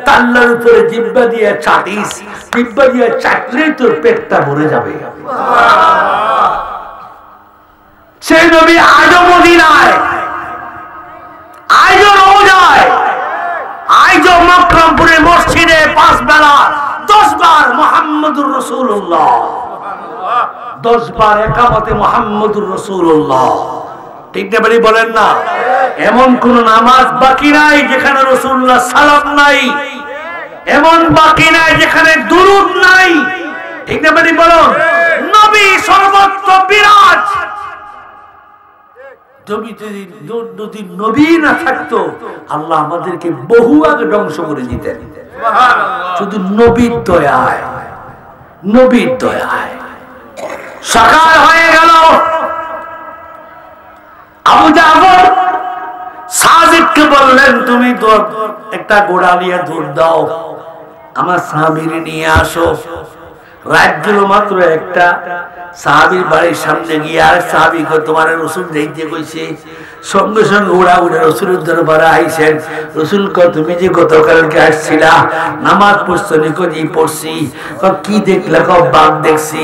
A: তাল্লার উপরে জিহ্বা দিয়ে চাটিস, জিহ্বা দিয়ে চাটলে তোর পেটটা ভরে যাবে। সেই নবী আজও মদিনায়, আজও রওজায়, আজও মক্কামপুরে মসজিদে 5 বেলা 10 বার মুহাম্মদুর রাসূলুল্লাহ, 10 বার ইকামতে মুহাম্মদুর রাসূলুল্লাহ। ঠিক না বলি বলেন না? এমন কোন নামাজ বাকি নাই যেখানে রাসূলুল্লাহ সালাম নাই, এমন বাকি নাই যেখানে দুরূদ নাই। ঠিক না বলি বলুন? নবী সর্বত্র বিরাজ। যদি নবী না থাকতো আল্লাহ আমাদেরকে বহু আগে ধ্বংস করে দিতেন। শুধু নবীর দয়ায়, নবীর দয়ায় সাকার হয়ে গেল। আবু জাফর সাজিদকে বললেন, তুমি একটা ঘোড়া নিয়ে দৌড় দাও, আমার সাহাবীরে নিয়ে আসো। রাত গেল মাত্র একটা, সাহাবীর বাড়ির সামনে গিয়ে আর সাহাবী তোমার রাসূল যাইতে কইছে, সঙ্গে সঙ্গে ওরা রাসূলের দরবারে আইছেন। রাসূল তুমি যে গতকালকে আসছিলা নামাজ পড়ছো, নিকট পড়ছি, কি দেখলা? বাঘ দেখছি,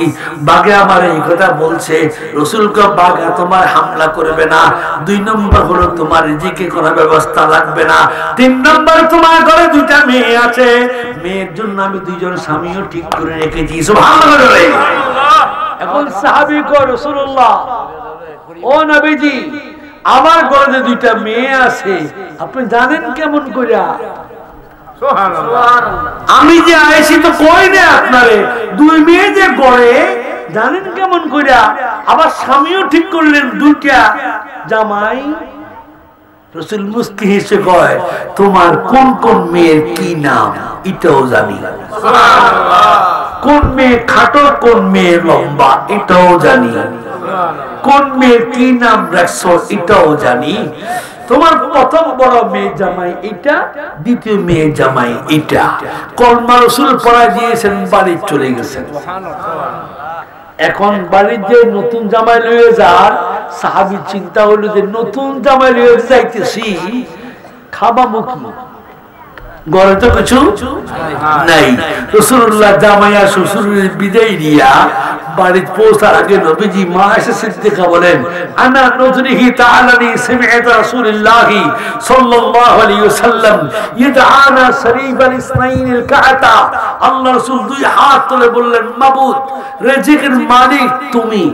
A: বাঘে আমার এই কথা বলছে। রাসূল বাঘ তোমার হামলা করবে না। 2 নম্বর হলো তোমার রিজিকে কোনো ব্যবস্থা লাগবে না। 3 নম্বর তোমার ঘরে 2টা মেয়ে আছে, মেয়ের জন্য আমি 2জন স্বামীও ঠিক করে রেখেছি। সুবহানাল্লাহ। এখন সাহাবী কো রাসূলুল্লাহ, ও নবীজি আমার ঘরে 2টা মেয়ে আছে, আপনি জানেন কেমন কইরা? সুবহানাল্লাহ। আমি যে আইছি তো কই না আপনারে, 2 মেয়ে যে ঘরে জানেন কেমন কইরা? আবার স্বামীও ঠিক করলেন 2টা জামাই। রাসূল মুস্কি হেসে কয়, তোমার কোন কোন মেয়ের কি নাম এটাও জানি। সুবহানাল্লাহ। কোন মেয়ে খাটো, কোন মেয়ে লম্বা এটাও জানি, কোন মেয়ের কি নাম রাখছো এটাও জানি। তোমার প্রথম বড় মেয়ে জামাই এটা, দ্বিতীয় মেয়ে জামাই এটা। কলমা রাসূল পড়ায় দিয়েছেন, বাড়ি চলে গেছেন। এখন বাড়ির যে নতুন জামাই লয়ে যার, সাহাবীর চিন্তা হলো যে নতুন জামাই লয়ে যাইতেছি, খাবা মুখি, ঘরে তো কিছু নাই। রাসূলুল্লাহ জামাইয়া শ্বশুরের বিদায় দিয়া বাড়িতে পৌঁছার আগে নবীজি মা আয়েশা সিদ্দিকা বলেন, আনা নজরিহি তাআলানি সামি'ত রাসূলুল্লাহি সাল্লাল্লাহু আলাইহি ওয়াসাল্লাম ইয়াদআনা সারিবাল ইসনাইনিল কাআতা। আল্লাহ রাসূল 2 হাত তুলে বললেন, মাবুদ রিজিকের মালিক তুমি,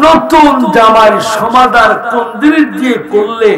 A: নতুন জামাই সমাদার কন্দির দিয়ে করলে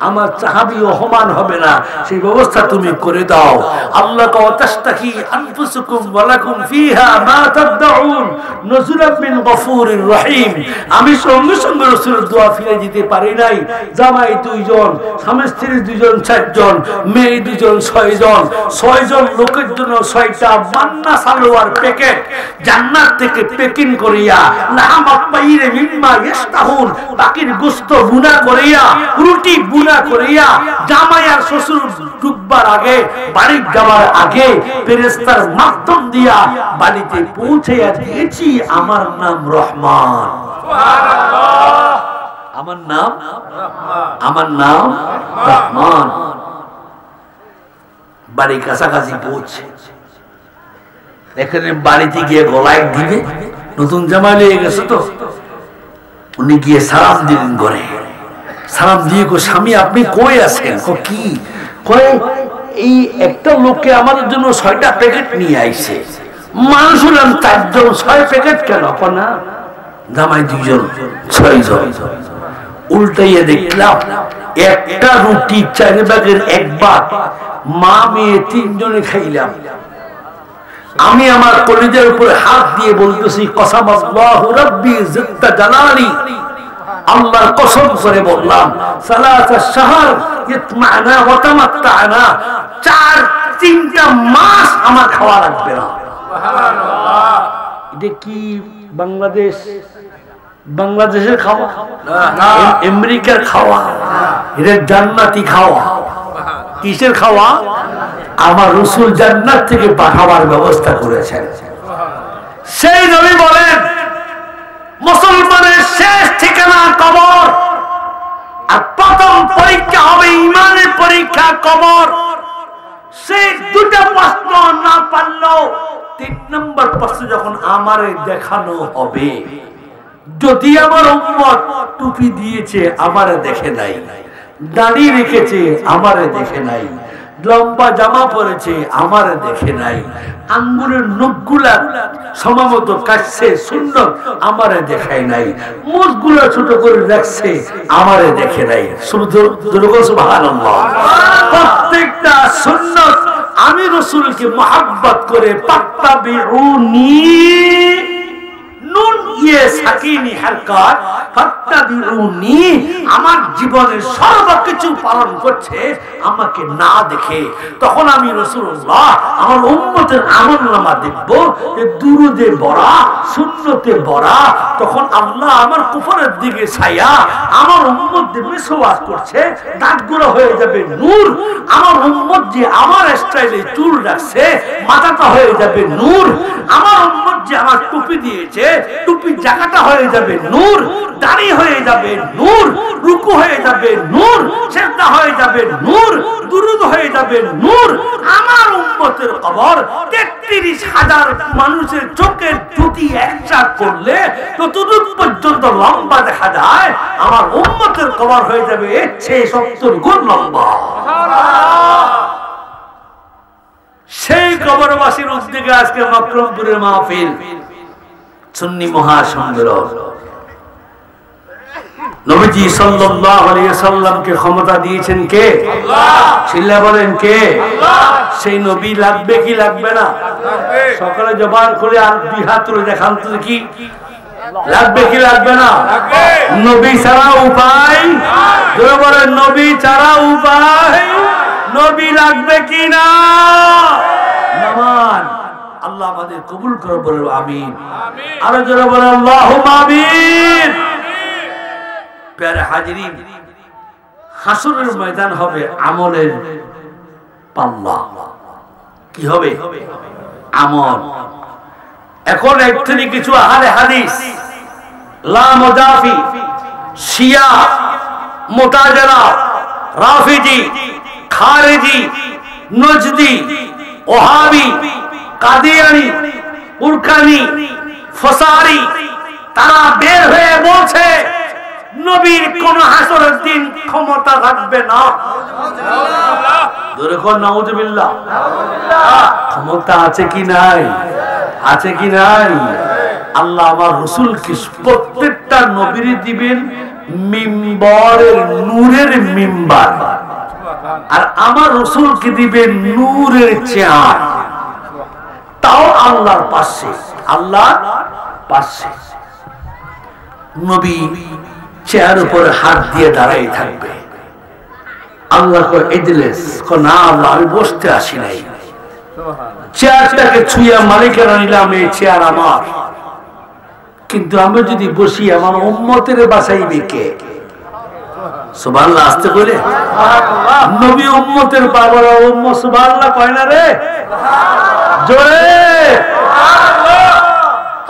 A: আমার সাহাবী অপমান হবে না, সেই ব্যবস্থা তুমি করে দাও। আল্লাহ তাস্তাহি আনফুসুকুম ওয়া লাকুম ফিহা মা তাদউন নুজুলাম মিন গফুরির রহিম। আমি সঙ্গে সঙ্গে রাসূলের দোয়া ফিরে দিতে পারি নাই। জামাই 2 জন, স্বামী স্ত্রী 2 জন 4 জন, মেয়ে 2 জন 6 জন, 6 জন লোকের জন্য 6টা মান্না সালোয়ার প্যাকেট জান্নাত থেকে প্যাকিং করিয়া লাহামাত পাইরে মিম্মা ইস্তাহুন, বাকির গোশত বুনা করিয়া রুটি বুনা করিয়া জামাই আর শ্বশুর ডুববার আগে, বাড়ি যাওয়ার আগে ফেরেশতার মাধ্যম দিয়া বাড়িতে পৌঁছাইয়া দিয়েছি। আমার নাম রহমান, সুবহানাল্লাহ। আমার নাম রহমান। বাড়ি কাছাকাছি পৌঁছে এখানে বাড়িতে গিয়ে গলায় দিবে, নতুন জামা নিয়ে গেছে তো, উনি গিয়ে সালাম দিলেন ঘরে। সালাম দিয়ে কো স্বামী আপনি কই আছেন? কি কয় এই একটা লোককে আমাদের জন্য 6টা প্যাকেট নিয়ে আইছে। মানুষ হলাম 4 জন, 6 প্যাকেট কেন? না জামাই 2 জন, 6 জন। উল্টাইয়া দেখলাম একটা রুটি 4 ভাগের 1 ভাগ মা মেয়ে 3 জনে খাইলাম। আমি আমার কলিজার উপরে হাত দিয়ে বলতেছি কসামাল্লাহু রাব্বি জিদ্দা জালালি, আল্লাহর কসম করে বললাম সালাসা শাহর ইতমানা ওয়া তামাত্তানা, 3টা মাস আমার খাওয়া লাগবে না। সুবহানাল্লাহ। এটা কি বাংলাদেশের খাওয়া না, আমেরিকার খাওয়া, এটা জান্নাতি খাওয়া। কিসের খাওয়া? আমার রাসূল জান্নাত থেকে পাঠাবার ব্যবস্থা করেছেন। সেই নবী বলেন মুসলমানের শেষ ঠিকানা কবর, আর প্রথম পরীক্ষা হবে ঈমানের পরীক্ষা কবর। সেই 2টা প্রশ্ন না পারলেও 3 নম্বর প্রশ্ন যখন আমারে দেখানো হবে, যদি আমার উম্মত টুপি দিয়েছে আমারে দেখে নাই, দাড়ি রেখেছে আমারে দেখে নাই, লম্বা জামা পরেছে আমারে দেখে নাই, আঙ্গুলের নখগুলা সময়মতো কাটছে সুন্নত আমারে দেখায় নাই, মুখগুলা ছোট করে রাখছে আমারে দেখে নাই। সুবহানাল্লাহ। প্রত্যেকটা সুন্নত আমি রাসূলকে মহব্বত করে ফাত্তাবিউনি নুন ইয়ে সাকিনি হারকাত ফাত্তাবিউনি, আমার জীবনের সর্বকিছু পালন করছে আমাকে না দেখে। তখন আমি রাসূলুল্লাহ আমার উম্মতের আমলনামা দেখব যে দুরুদে ভরা, সুন্নতে ভরা। তখন আল্লাহ আমার কুফরের দিকে ছায়া, আমার উম্মত যে মিসওয়াক করছে দাঁতগুলো হয়ে যাবে নূর। আমার উম্মত যে আমার স্টাইলে চুল রাখছে মাথাটা হয়ে যাবে নূর। আমার উম্মত যে আমার টুপি দিয়েছে টুপির জায়গাটা হয়ে যাবে নূর, দাড়ি হয়ে যাবে নূর, রুকু হয়ে যাবে নূর, সিজদা হয়ে যাবে নূর, দুরূদ হয়ে যাবে নূর। আমার উম্মতের কবর ৩৩,০০০ মানুষের চোখের জ্যোতি একসাথ করলে যতদূর পর্যন্ত লম্বা দেখা যায়, আমার উম্মতের কবর হয়ে যাবে এর চেয়ে ৭০ গুণ লম্বা। সেই কবরবাসীর উদ্যোগে আজকে মকরমপুরের মাহফিল, সুন্নি মহাসম্মেলন। নবীজি সাল্লাল্লাহু আলাইহি ওয়াসাল্লামকে ক্ষমতা দিয়েছেন কে? আল্লাহ। চিল্লা বলেন কে? আল্লাহ। সেই নবী লাগবে কি লাগবে না? লাগবে। সকালে জবান করে আর 2 হাত তুলে দেখান তো কি লাগবে কি লাগবে না? লাগবে। নবী ছাড়া উপায় নাই। জোরে বলেন নবী ছাড়া উপায়, নবী লাগবে কি না? নামান আল্লাহ আমাদের কবুল করে বলেন আমিন। আরো জোরে বলেন আল্লাহুম্মা আমিন। প্যারে হাজিরিন, হাসরের ময়দান হবে আমলের পাল্লা। কি হবে? আমল। এখন একটুখানি কিছু আহলে হাদিস, লা মুজাফি, শিয়া, মুতাজিলা, রাফিজি, খারিজি, নজদি, ওহাবি, কাদিয়ানি, উরকানি, ফসারি, তারা বের হয়ে বলছে নবীর কোন হাসরের দিন ক্ষমতা রাখবে না। নাউযুবিল্লাহ। ক্ষমতা আছে কি নাই? আছে কি নাই? আল্লাহ আমার রাসূলকে প্রত্যেকটা নবীর দিবেন মিম্বরের নূরের মিম্বার, আর আমার রাসূলকে দিবেন নূরের চেয়ার, তাও আল্লাহর পাশে, আল্লাহর পাশে। নবী চেয়ার উপরে হাত দিয়ে দাঁড়াই থাকবে। আল্লাহ কয় ইজলিস, না আল্লাহ আমি বসতে আসি নাই, চেয়ারটাকে ছুঁয়া মালিকেরা নিলাম, এই চেয়ার আমার, কিন্তু আমি যদি বসি আমার উম্মতের বাঁচাইবে কে? সুবহানাল্লাহ আসতে বলে নবী উম্মতের বাবারা উম্মত সুবহানাল্লাহ কয় না রে জোরে?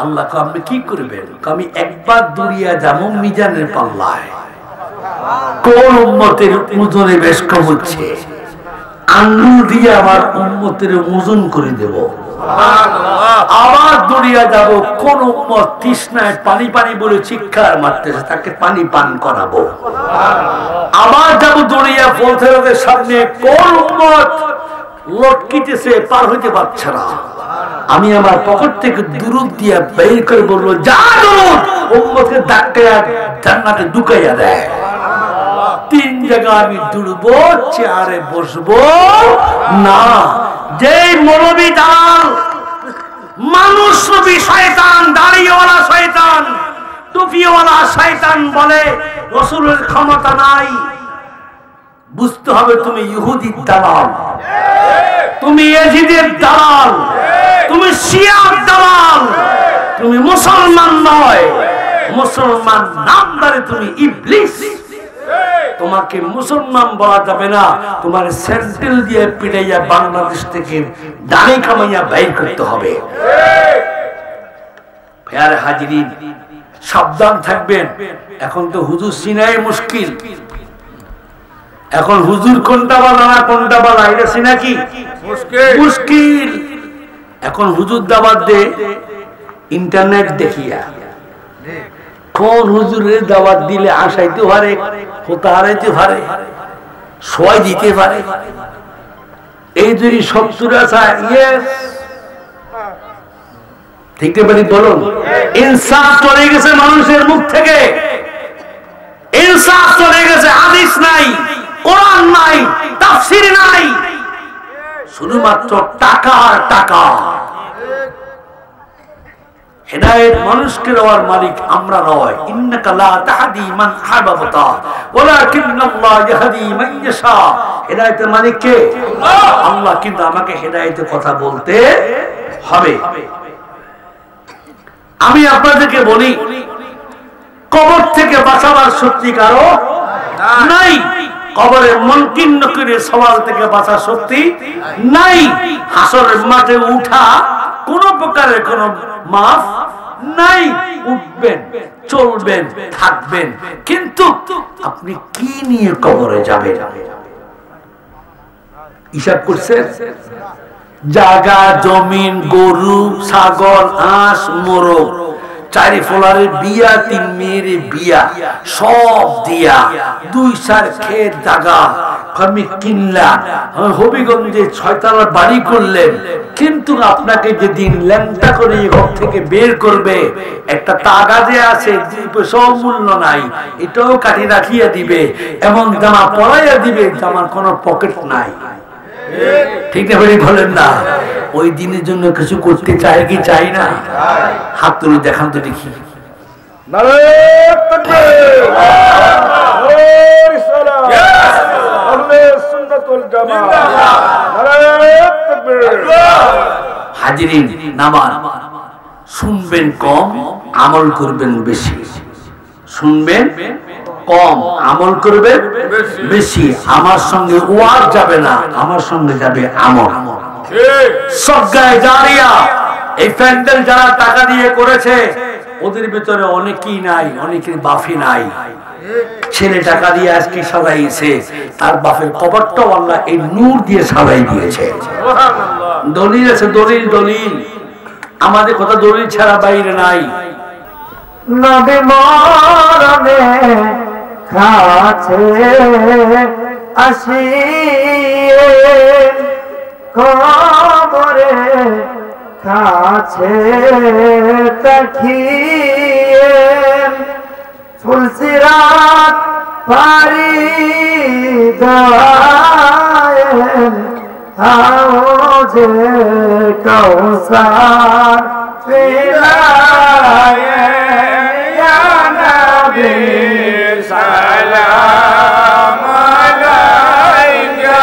A: আল্লাহ কয় আপনি কি করবেন? আমি একবার দৌড়িয়া যাবো মিজানের পাল্লায়, কোন উম্মতের ওজনে বেশ কম হচ্ছে, আঙ্গুল দিয়ে আমার উম্মতের ওজন করে দেব। আবার দৌড়িয়া যাব, কোন উম্মত তৃষ্ণায় পানি পানি বলে চিৎকার মারতেছে, তাকে পানি পান করাবো। আবার যাব দৌড়িয়া পৌঁছানোর সামনে, কোন উম্মত লটকিতেছে পার হইতে পারছে না, আমি আমার পকেট থেকে দুরূদ দিয়া বের করে বলবো যা দুরূদ, উম্মতকে ধাক্কায়া জান্নাতে ঢুকাইয়া দেয়। তিন জায়গা আমি দুড়বো, চেয়ারে বসবো না। যে মৌলবী দাল মানুষ রূপী শয়তান, দাড়িওয়ালা শয়তান, টুপিওয়ালা শয়তান বলে রাসূলের ক্ষমতা নাই, বুঝতে হবে তুমি ইহুদির দালাল, তুমি ইয়াজিদের দালাল, তুমি শিয়ার দালাল, তুমি মুসলমান নয়, মুসলমান নামদারে তুমি ইবলিস। তোমাকে মুসলমান বলা যাবে না, তোমার স্যান্ডেল দিয়ে পিটাইয়া বাংলাদেশ থেকে দাড়ি কামাইয়া বাইর করতে হবে। প্যারে হাজিরিন, সাবধান থাকবেন। এখন তো হুজুর চিনাই মুশকিল, এখন হুজুর কোনটা বলা না কোনটা বলা এটা চিনা কি মুশকিল। এখন হুজুর দাওয়াত দে ইন্টারনেট দেখিয়া, কোন হুজুরের দাওয়াত দিলে আসাইতে পারে, কোথা হারাইতে পারে, সবাই দিতে পারে। এই যদি 70 আসা ঠিক পারি বলুন, ইনসাফ চলে গেছে মানুষের মুখ থেকে, ইনসাফ চলে গেছে। হাদিস নাই, কোরআন নাই, তাফসীর নাই, শুধুমাত্র টাকা আর টাকা। হেদায়েত মানুষকে দেওয়ার মালিক আমরা নয়। ইন্নাকা লা তাহদি মান আহবাবতা ওয়ালাকিন্নাল্লাহ ইয়াহদি মান ইয়াশা। হেদায়েতের মালিক কে? আল্লাহ। কিন্তু আমাকে হেদায়েতের কথা বলতে হবে। আমি আপনাদেরকে বলি, কবর থেকে বাঁচাবার শক্তি কারো নাই, কবরের মুনকির নকিরের সওয়াল থেকে বাঁচার শক্তি নাই, হাসরের মাঠে উঠা কোন প্রকারের কোন মাফ নাই। উঠবেন, চলবেন, থাকবেন, কিন্তু আপনি কি নিয়ে কবরে যাবেন হিসাব করছেন? জায়গা, জমিন, গরু, ছাগল, হাঁস, মোরগ, চারি ফোলারের বিয়া, 3 মেয়ের বিয়া, সব দিয়া 2-4 ক্ষেত জায়গা আমি কিনলাম, হবিগঞ্জে 6 তলা বাড়ি করলেন, কিন্তু আপনাকে যেদিন ল্যাংটা করে ঘর থেকে বের করবে, একটা তাগাজে আছে, সব মূল্য নাই, এটাও কাটি রাখিয়া দিবে, এমন জামা পরাইয়া দিবে, জামার কোনো পকেট নাই। ঠিক না ভাই বলেন না? ওই দিনের জন্য কিছু করতে চাই কি চাই না? হাত তুলে দেখান তো দেখি। হাজিরিন, নামান শুনবেন কম, আমল করবেন বেশি। শুনবেন কম, আমল করবেন বেশি। আমার সঙ্গে ওয়াজ যাবে না, আমার সঙ্গে যাবে আমল। সজ্ঞায় জারিয়া, এই প্যান্ডেল যারা টাকা দিয়ে করেছে, ওদের ভিতরে অনেকেই নাই, অনেকের বাফি নাই। ছেলে টাকা দিয়ে আজকে সাজাইছে, তার বাপের কবরটাও আল্লাহ এই নূর দিয়ে সাজাই দিয়েছে। দলিল আছে, দলিল দলিল, আমাদের কথা দলিল ছাড়া বাইরে নাই।
B: নবী মরণে কাছে আসিয়ে কবরে কাছে তাকিয়ে ফুলসিরাত পারি দেওয়ায়েন হাউজে কৌসার পিলায়েন ইয়া নবী সালাম আলাইকা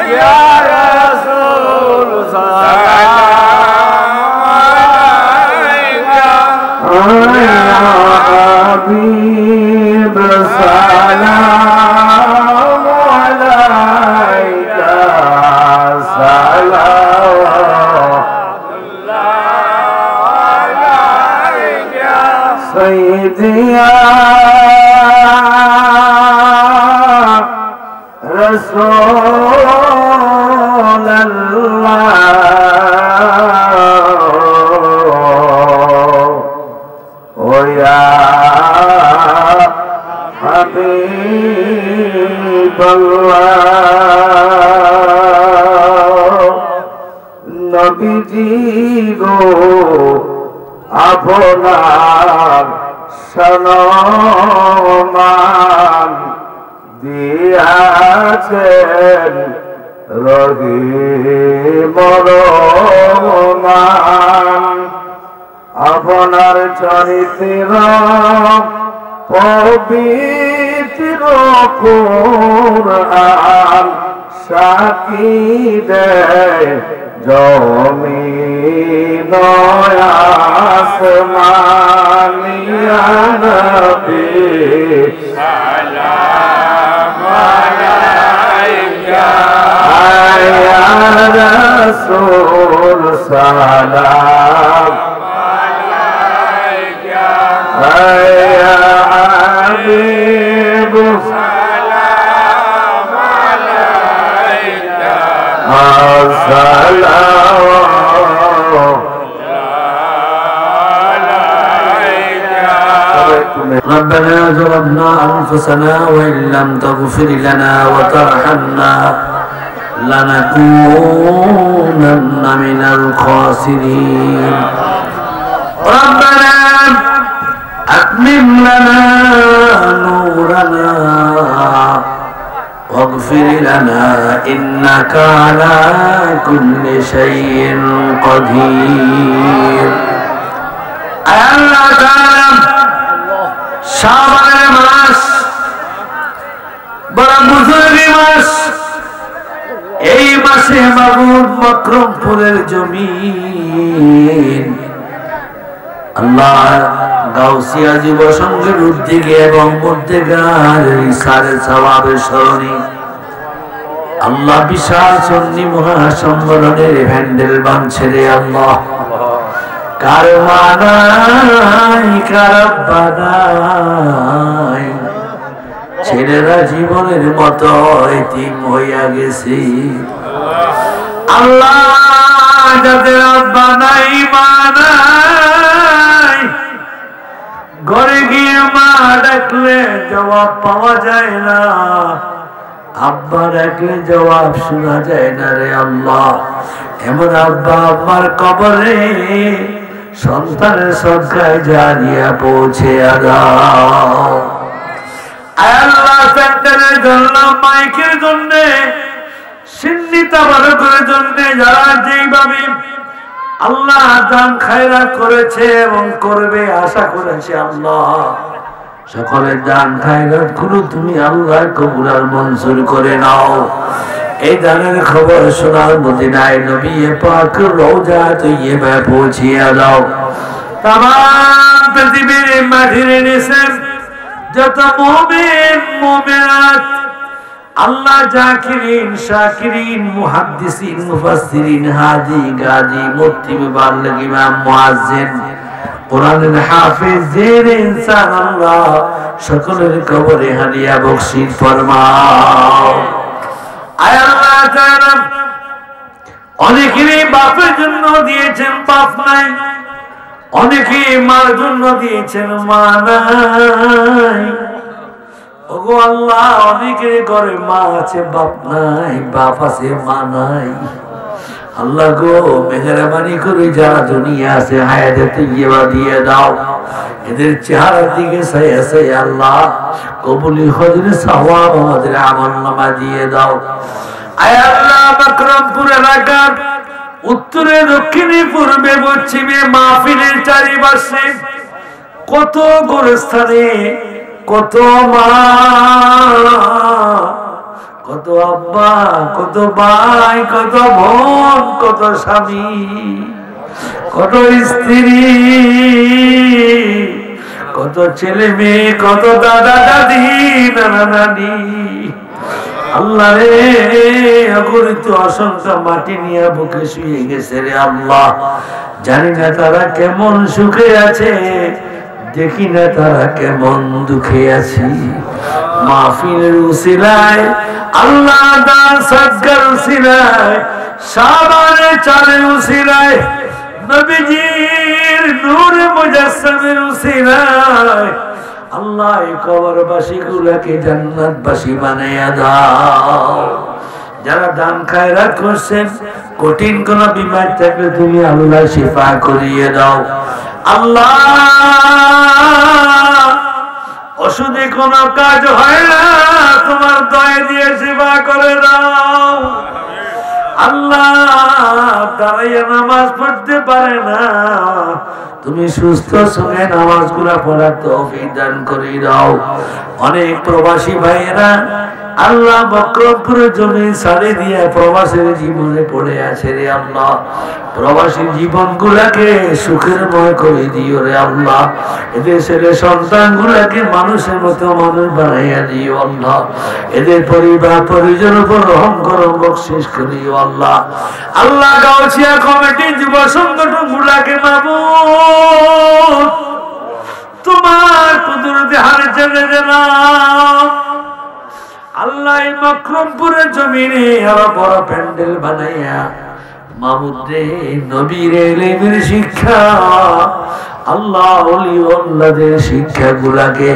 B: ইয়া রাসূল সালাম আলাইকা ইয়া হাবিব সালাম আলাইকা सैयदिया रसूल अल्लाह ओ या हबीब अल्लाह नबीजी गो আপনার সনমান দিয়াছেন রহিম রহমান আপনার চরিত্র পবিত্র কুরআন সাক্ষী দেয় জমিন আসমান ইয়া নবী সালাম আলাইকা ইয়া রাসূল সালাম আলাইকা ইয়া হাবিব সালাম আলাইকা ربنا ظلمنا أنفسنا وإن لم تغفر لنا وترحمنا لنكونن من الخاسرين ربنا أتمم لنا نورنا واغفر لنا إنك على كل شيء قدير الله تعالى শাবানের মাস বড় বুজুর্গি মাস এই মাসে মাগুর মকরমপুরের জমিন আল্লাহ গাউসিয়া যুব সংঘের উদ্যোগে এবং মধ্যেকার ইসারে সওয়াবের স্মরণে আল্লাহ বিশাল সুন্নি মহাসম্মেলনের হ্যান্ডেল বানছে রে আল্লাহ কারো মানাই কারো বানাই ছেলেরা জীবনের মতো এতিম হইয়া গেছে আল্লাহ যাদের আব্বা নাই মা নাই ঘরে গিয়ে মা ডাকলে জবাব পাওয়া যায় না আব্বা ডাকলে জবাব শোনা যায় না রে আল্লাহ এমন আব্বা আব্বার কবরে সন্তানের সদকায় জানিয়া পৌঁছে দাও আল্লাহ সেন্টারের জন্য মাইকের জন্য সিন্নি তাবারকের জন্য যারা যেইভাবে আল্লাহ দান খায়রাত করেছে এবং করবে আশা করেছে আল্লাহ সকলের দান খায়রাত গুলো তুমি আল্লাহ কবুল আর মঞ্জুর করে নাও এই দানের খবর শোনার মদিনায় নবী পাক রওজা তৈয়বা পৌঁছিয়ে দাও তাম পৃথিবীর মাটির নিচে যত মুমিন মুমিনাত আল্লাহ জাকিরিন শাকিরিন মুহাদ্দিসিন মুফাসসিরিন হাদি গাজী মুফতি মুবাল্লিগ ইমাম মুয়াজ্জিন কোরআনের হাফেজ জেনে ইনসান আল্লাহ সকলের কবরে হাদিয়া বখশিশ ফরমাও আয় আল্লাহ তাআলা অনেকেরই বাপের জন্য দিয়েছেন বাপ নাই অনেকে মার জন্য দিয়েছেন মা নাই ওগো আল্লাহ অনেকের ঘরে মা আছে বাপ নাই বাপ আছে মা নাই আল্লাহ গো মেহেরবানি করে যারা দুনিয়া আছে হায়াতে তৈয়বা দিয়ে দাও, এদের চেহারার দিকে চাইয়া চাইয়া আল্লাহ কবুলি হজরে সওয়াব আমাদের আমলনামা দিয়ে দাও। আয় আল্লাহ আকরামপুর এলাকার উত্তরে দক্ষিণে পূর্বে পশ্চিমে মাহফিলের চারিপাশে কত গোরস্থানে কত মা কত আব্বা কত ভাই কত বোন কত স্বামী কত স্ত্রী কত ছেলে মেয়ে কত দাদা দাদি নানা নানি আল্লাহ রে অগণিত অসংখ্য মাটি নিয়ে বুকে শুয়ে গেছে রে আল্লাহ। জানি না তারা কেমন সুখে আছে, দেখি না তারা কেমন দুঃখে আছে। মাহফিলের উসিলায় আল্লাহ দান সদকার উসিলায় শাবানের চাঁদের উসিলায় নবীজির নূরে মুজাসসামের উসিলায় আল্লাহ এই কবরবাসী গুলাকে জান্নাতবাসী বানাইয়া দাও। যারা দান খায়রাত করছেন কঠিন কোন বিমার থাকলে তুমি আল্লাহ শিফা করিয়ে দাও। আল্লাহ ওষুধে কোনো কাজ হয় না, তোমার দয়া দিয়ে সেবা করে দাও। আল্লাহ দাঁড়াইয়া নামাজ পড়তে পারে না, তুমি সুস্থ সঙ্গে নামাজ গুলা পড়ার তৌফিক দান করে দাও। অনেক প্রবাসী ভাইয়েরা আল্লাহ বক্রমপুরের জমি ছাড়ে দিয়ে প্রবাসের জীবনে পড়ে আছে রে আল্লাহ। প্রবাসী জীবন গুলাকে সুখের ময় করে দিও রে আল্লাহ। এদের ছেলে সন্তান গুলাকে মানুষের মতো মানুষ বানাইয়া দিও আল্লাহ। এদের পরিবার পরিজন উপর রহম করো, বকশিশ করিও আল্লাহ। আল্লাহ গাউছিয়া কমিটি যুব সংগঠন গুলাকে মাবুদ তোমার কুদরতে হারে ছেড়ে দিলাম। আল্লাহ এই মকরমপুরের জমিনে আরো বড় প্যান্ডেল বানাইয়া মাহমুদে নবীর ইলমের শিক্ষা আল্লাহ ওলিউল্লাহদের শিক্ষা গুলাকে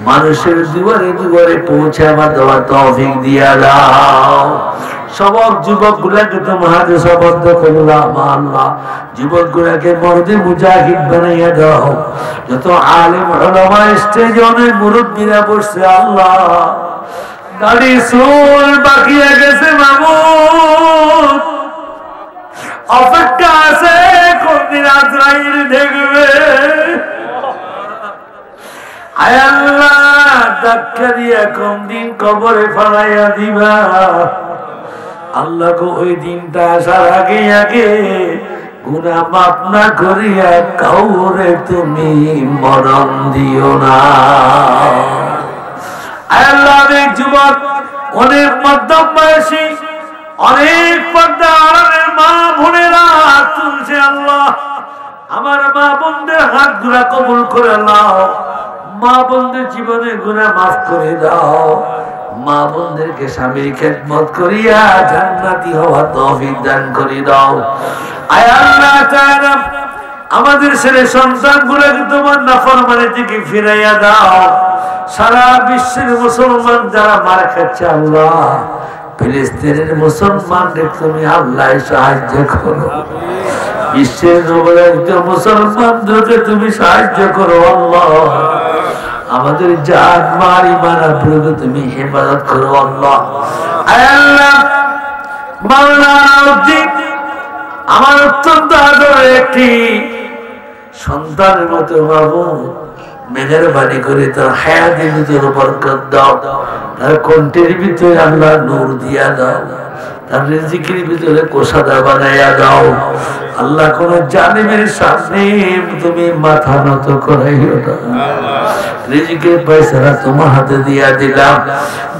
B: মানুষের দুয়ারে দুয়ারে পৌঁছাবার দেওয়ার তৌফিক দিয়া দাও। সবক যুবক গুলাকে তোমার হাতে সবদ্ধ করলাম আল্লাহ। যুবক গুলাকে মর্দে মুজাহিদ বানাইয়া দাও। যত আলেম উলামা স্টেজে অনেক মুরব্বীরা বসছে আল্লাহ, দাড়ি চুল বাকিয়ে গেছে মামুদ, অপেক্ষা আছে কোনদিন আজরাইল দেখবে। আয় আল্লাহ ধাক্কা দিয়া কোনদিন কবরে ফেলাইয়া দিবা। আল্লাহ গো ওই দিনটা আসার আগে আগে গুনাহ মাফ না করিয়া কাউরে তুমি মরণ দিও না। আল্লাহ অনেক যুবক অনেক মধ্যম বয়সী অনেক পর্দা আড়ালের মা বোনেরা তুলছে আল্লাহ। আমার মা বোনদের হাত গুলা কবুল করে নাও। মা বোনদের জীবনে গুনাহ মাফ করে দাও। মা বোনদেরকে স্বামীর খেদমত করিয়া জান্নাতি হওয়ার তৌফিক দান করে দাও। আয় আল্লাহ তাআলা আমাদের ছেলে সন্তান গুলোকে তোমার নাফরমানি থেকে ফিরাইয়া দাও। সারা বিশ্বের মুসলমান যারা মার খাচ্ছে আল্লাহ, ফিলিস্তিনের মুসলমানদের তুমি আল্লাহ সাহায্য করো। বিশ্বের মুসলমানদেরকে তুমি সাহায্য করো আল্লাহ। আমাদের জান মাল ঈমান আব্রুকে তুমি হেফাজত করো আল্লাহ। আল্লাহ মাওলানা আমার অত্যন্ত আদরের একটি সন্তানের মতো বাবু, মেহেরবানি করে তার হায়াতের ভিতরে বরকত দাও। তার কণ্ঠের ভিতরে আল্লাহ নূর দিয়া দাও। তার রিজিকের ভিতরে কোষাদা বানাইয়া দাও আল্লাহ। কোন জালিমের সামনে তুমি মাথা নত করাইও না। রিজিকের পয়সাটা তোমার হাতে দিয়া দিলাম।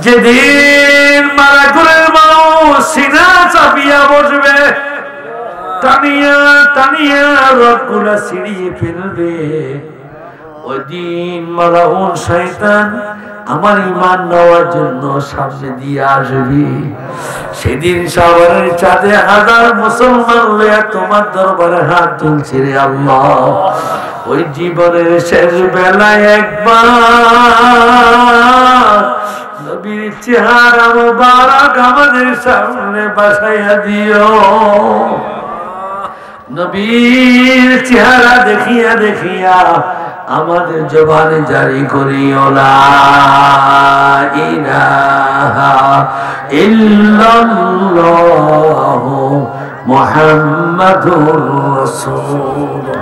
B: যেদিন মারা করে মানুষ সিনা চাপিয়া বসবে, টানিয়া টানিয়া রথগুলা ছিড়িয়ে ফেলবে, ওই দিন মালাউন শয়তান আমার ঈমান নেওয়ার জন্য সামনে দিয়ে আসবে। সেদিন শাওয়ালের চাঁদে হাজার মুসলমান লইয়া তোমার দরবারে হাত তুলছে রে আল্লাহ। ওই জীবনের শেষ বেলায় একবার নবীর চেহারা মুবারক আমাদের সামনে বাসাইয়া দিও নবীর চেহারা দেখিয়া দেখিয়া আমাদের জবানে জারি করিও লা ইলাহা ইল্লাল্লাহু মুহাম্মাদুর রাসূলুল্লাহ